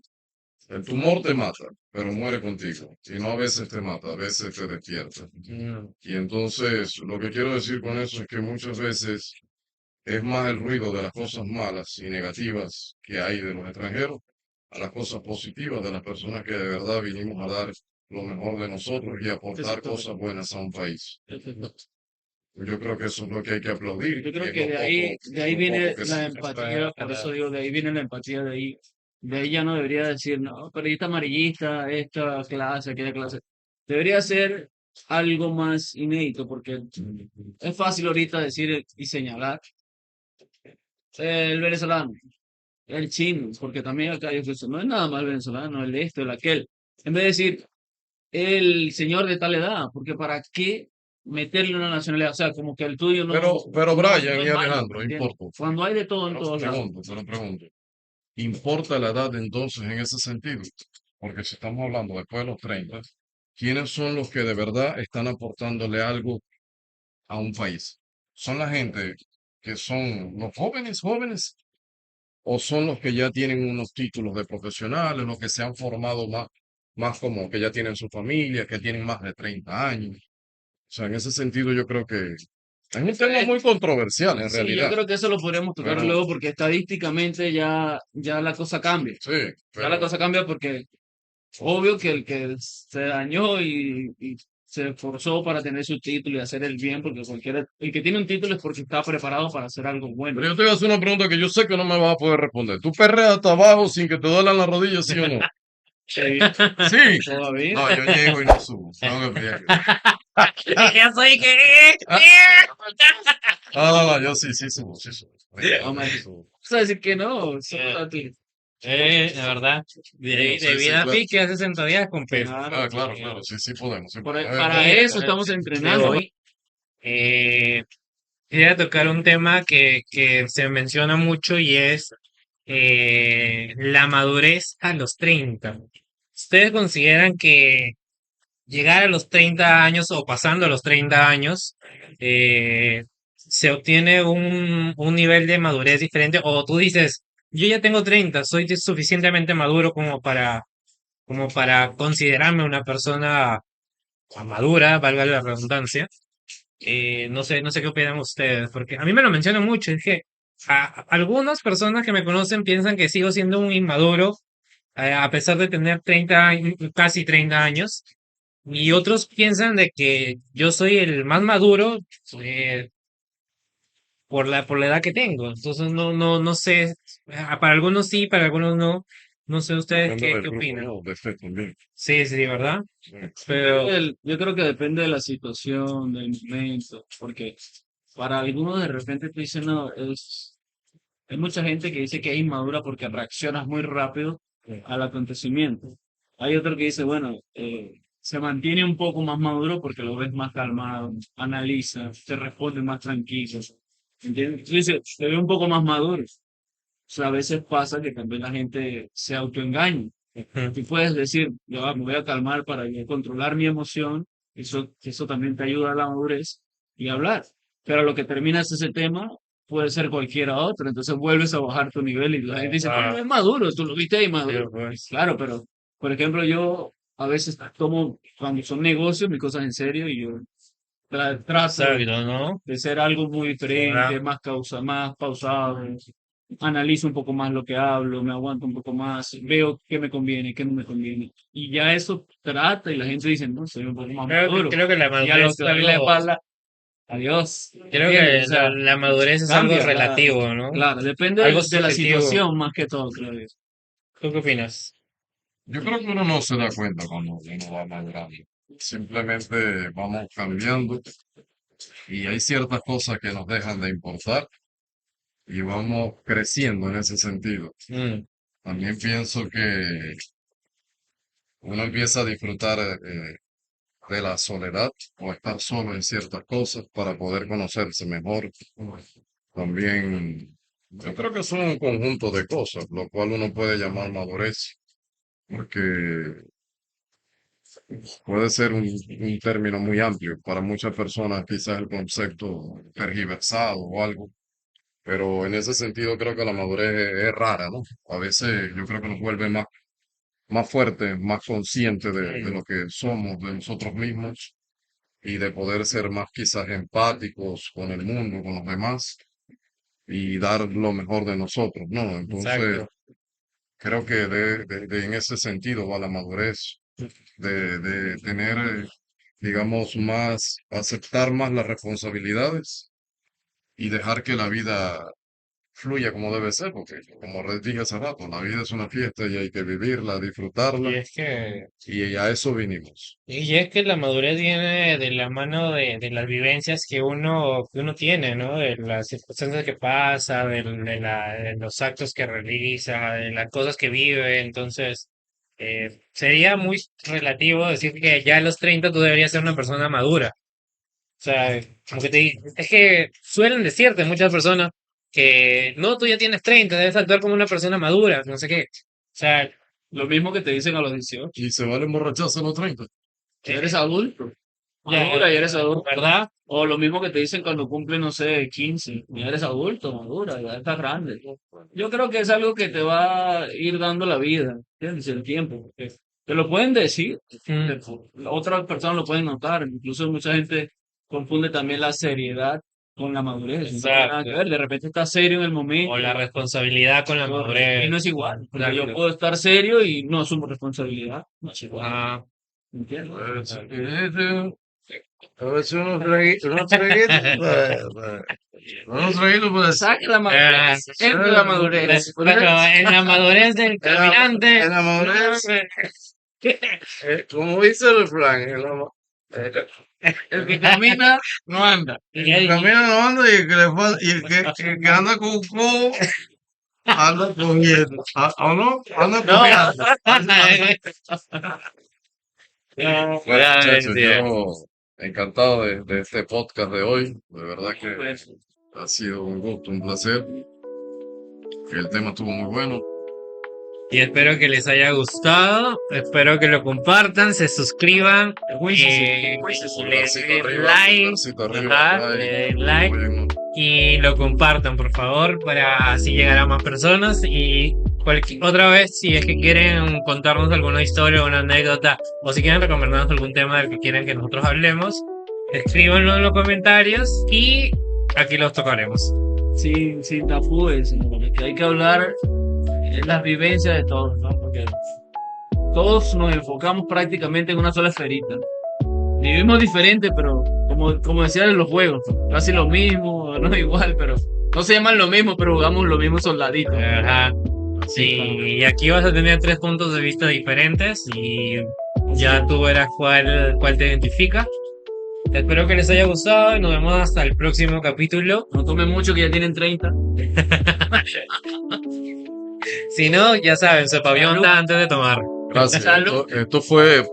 [SPEAKER 3] El tumor te mata, pero muere contigo. Y no a veces te mata, a veces te despierta.
[SPEAKER 1] Mm.
[SPEAKER 3] Y entonces, lo que quiero decir con eso es que muchas veces es más el ruido de las cosas malas y negativas que hay de los extranjeros a las cosas positivas de las personas que de verdad vinimos a dar lo mejor de nosotros y aportar
[SPEAKER 2] Exactamente.
[SPEAKER 3] cosas buenas a un país.
[SPEAKER 2] Exacto.
[SPEAKER 3] Yo creo que eso es lo que hay que aplaudir
[SPEAKER 2] Yo
[SPEAKER 3] y
[SPEAKER 2] creo
[SPEAKER 3] es
[SPEAKER 2] que de ahí
[SPEAKER 3] lo poco
[SPEAKER 2] viene
[SPEAKER 3] que se
[SPEAKER 2] la
[SPEAKER 3] hace.
[SPEAKER 2] empatía, por eso digo, de ahí viene la empatía, de ahí ya no debería decir, no, periodista amarillista, esta clase, aquella clase. Debería ser algo más inédito, porque es fácil ahorita decir y señalar el venezolano, el chino, porque también acá yo pienso, no es nada más el venezolano, el este, el aquel. En vez de decir el señor de tal edad, porque ¿para qué meterle una nacionalidad? O sea, como que el tuyo
[SPEAKER 3] Pero
[SPEAKER 2] no
[SPEAKER 3] Brian y
[SPEAKER 2] es malo,
[SPEAKER 3] Alejandro,
[SPEAKER 2] ¿me entiendes?
[SPEAKER 3] importa.
[SPEAKER 2] Cuando hay de todo en todos lados.
[SPEAKER 3] Te lo pregunto. ¿Importa la edad entonces en ese sentido? Porque si estamos hablando después de los 30, ¿quiénes son los que de verdad están aportándole algo a un país? ¿Son la gente que son los jóvenes, jóvenes? ¿O son los que ya tienen unos títulos de profesionales, los que se han formado más como que ya tienen su familia, que tienen más de 30 años? O sea, en ese sentido yo creo que es un tema muy controversial en
[SPEAKER 2] Sí, yo
[SPEAKER 3] realidad,
[SPEAKER 2] creo que eso lo podríamos tocar
[SPEAKER 3] pero
[SPEAKER 2] luego porque estadísticamente ya la cosa cambia.
[SPEAKER 3] sí,
[SPEAKER 2] Ya la
[SPEAKER 3] pero
[SPEAKER 2] cosa cambia porque obvio que el que se dañó y se esforzó para tener su título y hacer el bien, porque cualquiera, el que tiene un título es porque está preparado para hacer algo bueno.
[SPEAKER 3] Pero yo te voy a hacer una pregunta que yo sé que no me vas a poder responder. ¿Tú perreas hasta abajo sin que te duelan las rodillas, sí o no?
[SPEAKER 2] Sí,
[SPEAKER 3] Sí.
[SPEAKER 2] todavía.
[SPEAKER 3] No, yo llego y no subo. Tengo que pelear.
[SPEAKER 1] Ya soy que...
[SPEAKER 3] Ah, no, yo sí, sí subo, sí subo.
[SPEAKER 2] Hombre,
[SPEAKER 3] Sí subo.
[SPEAKER 2] vas a decir que no, solo a ti.
[SPEAKER 1] La verdad, de
[SPEAKER 3] Sí, sí,
[SPEAKER 1] vida a
[SPEAKER 3] claro.
[SPEAKER 1] pique hace sentadillas con peso.
[SPEAKER 2] Claro,
[SPEAKER 3] Claro, sí, sí podemos. Sí podemos.
[SPEAKER 2] para eso
[SPEAKER 1] El
[SPEAKER 2] estamos
[SPEAKER 1] de
[SPEAKER 2] entrenando.
[SPEAKER 1] hoy, eh, quería tocar un tema que se menciona mucho y es la madurez a los 30. ¿Ustedes consideran que llegar a los 30 años o pasando a los 30 años se obtiene un nivel de madurez diferente? O tú dices, yo ya tengo 30, soy suficientemente maduro como para considerarme una persona madura, valga la redundancia. No sé qué opinan ustedes, porque a mí me lo mencionan mucho, es que algunas personas que me conocen piensan que sigo siendo un inmaduro, a pesar de tener 30 casi 30 años, y otros piensan de que yo soy el más maduro eh, por la edad que tengo. Entonces no sé, para algunos sí, para algunos no. No sé ustedes
[SPEAKER 3] Depende
[SPEAKER 1] qué
[SPEAKER 3] del grupo,
[SPEAKER 1] opinan.
[SPEAKER 3] ¿no? De fe también.
[SPEAKER 1] Sí, sí, ¿verdad?
[SPEAKER 3] Sí.
[SPEAKER 1] Pero,
[SPEAKER 2] Yo creo que depende de la situación, del momento, porque para algunos de repente tú dices, no, hay mucha gente que dice que es inmadura porque reaccionas muy rápido al acontecimiento. Hay otro que dice, bueno, se mantiene un poco más maduro porque lo ves más calmado, analiza, te responde más tranquilo. ¿Entiendes? Tú dices, te ve un poco más maduro. O sea, a veces pasa que también la gente se autoengaña.
[SPEAKER 1] ujú,
[SPEAKER 2] Tú puedes decir, yo me voy a calmar para yo controlar mi emoción, eso también te ayuda a la madurez y a hablar. Pero lo que termina es ese tema puede ser cualquiera otro, entonces vuelves a bajar tu nivel y la gente dice, no, no
[SPEAKER 1] Ah,
[SPEAKER 2] es maduro, tú lo viste ahí
[SPEAKER 1] sí,
[SPEAKER 2] maduro.
[SPEAKER 1] pues.
[SPEAKER 2] Claro, pero, por ejemplo, yo a veces tomo, cuando son negocios, mis cosas en serio y yo trato
[SPEAKER 1] Exacto, ¿no?
[SPEAKER 2] de ser algo muy
[SPEAKER 1] ¿Verdad?
[SPEAKER 2] diferente, más pausado, analizo un poco más lo que hablo, me aguanto un poco más, veo qué me conviene, qué no me conviene. Y ya eso trata y la gente dice, no, soy un poco más maduro.
[SPEAKER 1] Creo que la
[SPEAKER 2] Y a
[SPEAKER 1] madurez
[SPEAKER 2] los
[SPEAKER 1] es
[SPEAKER 2] que doy la
[SPEAKER 1] algo,
[SPEAKER 2] espalda, adiós,
[SPEAKER 1] creo
[SPEAKER 2] ¿entiendes? O
[SPEAKER 1] que
[SPEAKER 2] sea,
[SPEAKER 1] la madurez es algo
[SPEAKER 2] cambia,
[SPEAKER 1] relativo, ¿no?
[SPEAKER 2] claro, depende
[SPEAKER 1] Algo
[SPEAKER 2] de la
[SPEAKER 1] subjetivo.
[SPEAKER 2] situación más que todo, creo yo.
[SPEAKER 1] ¿Tú qué opinas?
[SPEAKER 3] Yo creo que uno no se da cuenta cuando uno va madurando. Simplemente vamos cambiando y hay ciertas cosas que nos dejan de importar y vamos creciendo en ese sentido.
[SPEAKER 1] Mm,
[SPEAKER 3] También pienso que uno empieza a disfrutar de la soledad o estar solo en ciertas cosas para poder conocerse mejor. También yo creo que son un conjunto de cosas, lo cual uno puede llamar madurez, porque puede ser un término muy amplio. Para muchas personas quizás el concepto tergiversado o algo, pero en ese sentido creo que la madurez es rara, ¿no? A veces yo creo que nos vuelve más fuertes, más conscientes de lo que somos, de nosotros mismos y de poder ser más quizás empáticos con el mundo, con los demás y dar lo mejor de nosotros, ¿no? Entonces,
[SPEAKER 1] exacto.
[SPEAKER 3] creo que en ese sentido va la madurez, de tener, digamos, aceptar más las responsabilidades y dejar que la vida fluya como debe ser, porque como les dije hace rato, la vida es una fiesta y hay que vivirla,
[SPEAKER 1] Y
[SPEAKER 3] disfrutarla
[SPEAKER 1] es que
[SPEAKER 3] y a eso vinimos.
[SPEAKER 1] Y es que la madurez viene de la mano de las vivencias que uno tiene, ¿no? De las circunstancias que pasa, de los actos que realiza, de las cosas que vive. Entonces, sería muy relativo decir que ya a los 30 tú deberías ser una persona madura. O sea, como que es que suelen decirte muchas personas que no, tú ya tienes 30 debes actuar como una persona madura, no sé qué. O sea,
[SPEAKER 2] Lo mismo que te dicen a los 18.
[SPEAKER 3] Y se vale emborracharse a los 30.
[SPEAKER 2] Ya eres adulto.
[SPEAKER 1] ya,
[SPEAKER 2] Madura, ya eres adulto.
[SPEAKER 1] ¿verdad?
[SPEAKER 2] O lo mismo que te dicen cuando cumple, no sé, 15. Ya eres adulto, madura, ya estás grande. Yo creo que es algo que te va a ir dando la vida, ¿entiendes? El tiempo. Porque te lo pueden decir,
[SPEAKER 1] Mm,
[SPEAKER 2] otras personas lo pueden notar. Incluso mucha gente confunde también la seriedad con la madurez. No tiene nada que
[SPEAKER 1] exacto.
[SPEAKER 2] ver. De repente estás serio en el
[SPEAKER 1] O la
[SPEAKER 2] momento.
[SPEAKER 1] responsabilidad con la
[SPEAKER 2] Y no
[SPEAKER 1] madurez.
[SPEAKER 2] es igual. Porque yo
[SPEAKER 1] Exacto.
[SPEAKER 2] puedo estar serio y no asumo responsabilidad. No es igual.
[SPEAKER 1] Ah,
[SPEAKER 2] ¿Entiendes?
[SPEAKER 3] Pues, a veces unos traguitos, unos traguitos, pues,
[SPEAKER 2] Saca la madurez. Entra la madurez.
[SPEAKER 1] pero en la madurez del caminante.
[SPEAKER 3] en la madurez, como dice el refrán, eh,
[SPEAKER 2] El que camina no anda.
[SPEAKER 3] el que camina no anda y el que, y el que anda con un codo anda cogiendo. ¿O no? Anda
[SPEAKER 2] No.
[SPEAKER 3] cogiendo.
[SPEAKER 1] No,
[SPEAKER 3] Bueno,
[SPEAKER 1] ya,
[SPEAKER 3] muchachos,
[SPEAKER 1] mentira.
[SPEAKER 3] yo encantado de este podcast de hoy. De verdad que
[SPEAKER 2] Pues,
[SPEAKER 3] ha sido un gusto, un placer. Que el tema estuvo muy bueno.
[SPEAKER 1] Y espero que les haya gustado, espero que lo compartan, se suscriban, le
[SPEAKER 3] Pulgarcito
[SPEAKER 1] den
[SPEAKER 3] arriba,
[SPEAKER 1] like,
[SPEAKER 3] pulgarcito arriba,
[SPEAKER 1] ajá, le
[SPEAKER 3] like,
[SPEAKER 1] den like
[SPEAKER 3] apóyennos.
[SPEAKER 1] y lo compartan por favor para así llegar a más personas y cualquier otra vez si es que quieren contarnos alguna historia o una anécdota o si quieren recomendarnos algún tema del que quieran que nosotros hablemos, escríbanlo en los comentarios y aquí los tocaremos.
[SPEAKER 2] sin tapujos, sino que hay que hablar en las vivencias de todos, ¿no? Porque todos nos enfocamos prácticamente en una sola esferita. Vivimos diferente, pero como decían en los juegos, ¿no? Casi lo mismo, no igual, pero no se llaman lo mismo, pero jugamos los mismos soldaditos.
[SPEAKER 1] Ajá.
[SPEAKER 3] Así
[SPEAKER 1] Sí, y aquí vas a tener 3 puntos de vista diferentes y ya tú verás cuál te identifica. Espero que les haya gustado y nos vemos hasta el próximo capítulo.
[SPEAKER 2] No tomen mucho que ya tienen 30.
[SPEAKER 1] Si no, ya saben, se pavionta antes de tomar.
[SPEAKER 3] Gracias.
[SPEAKER 2] Salud.
[SPEAKER 3] Esto fue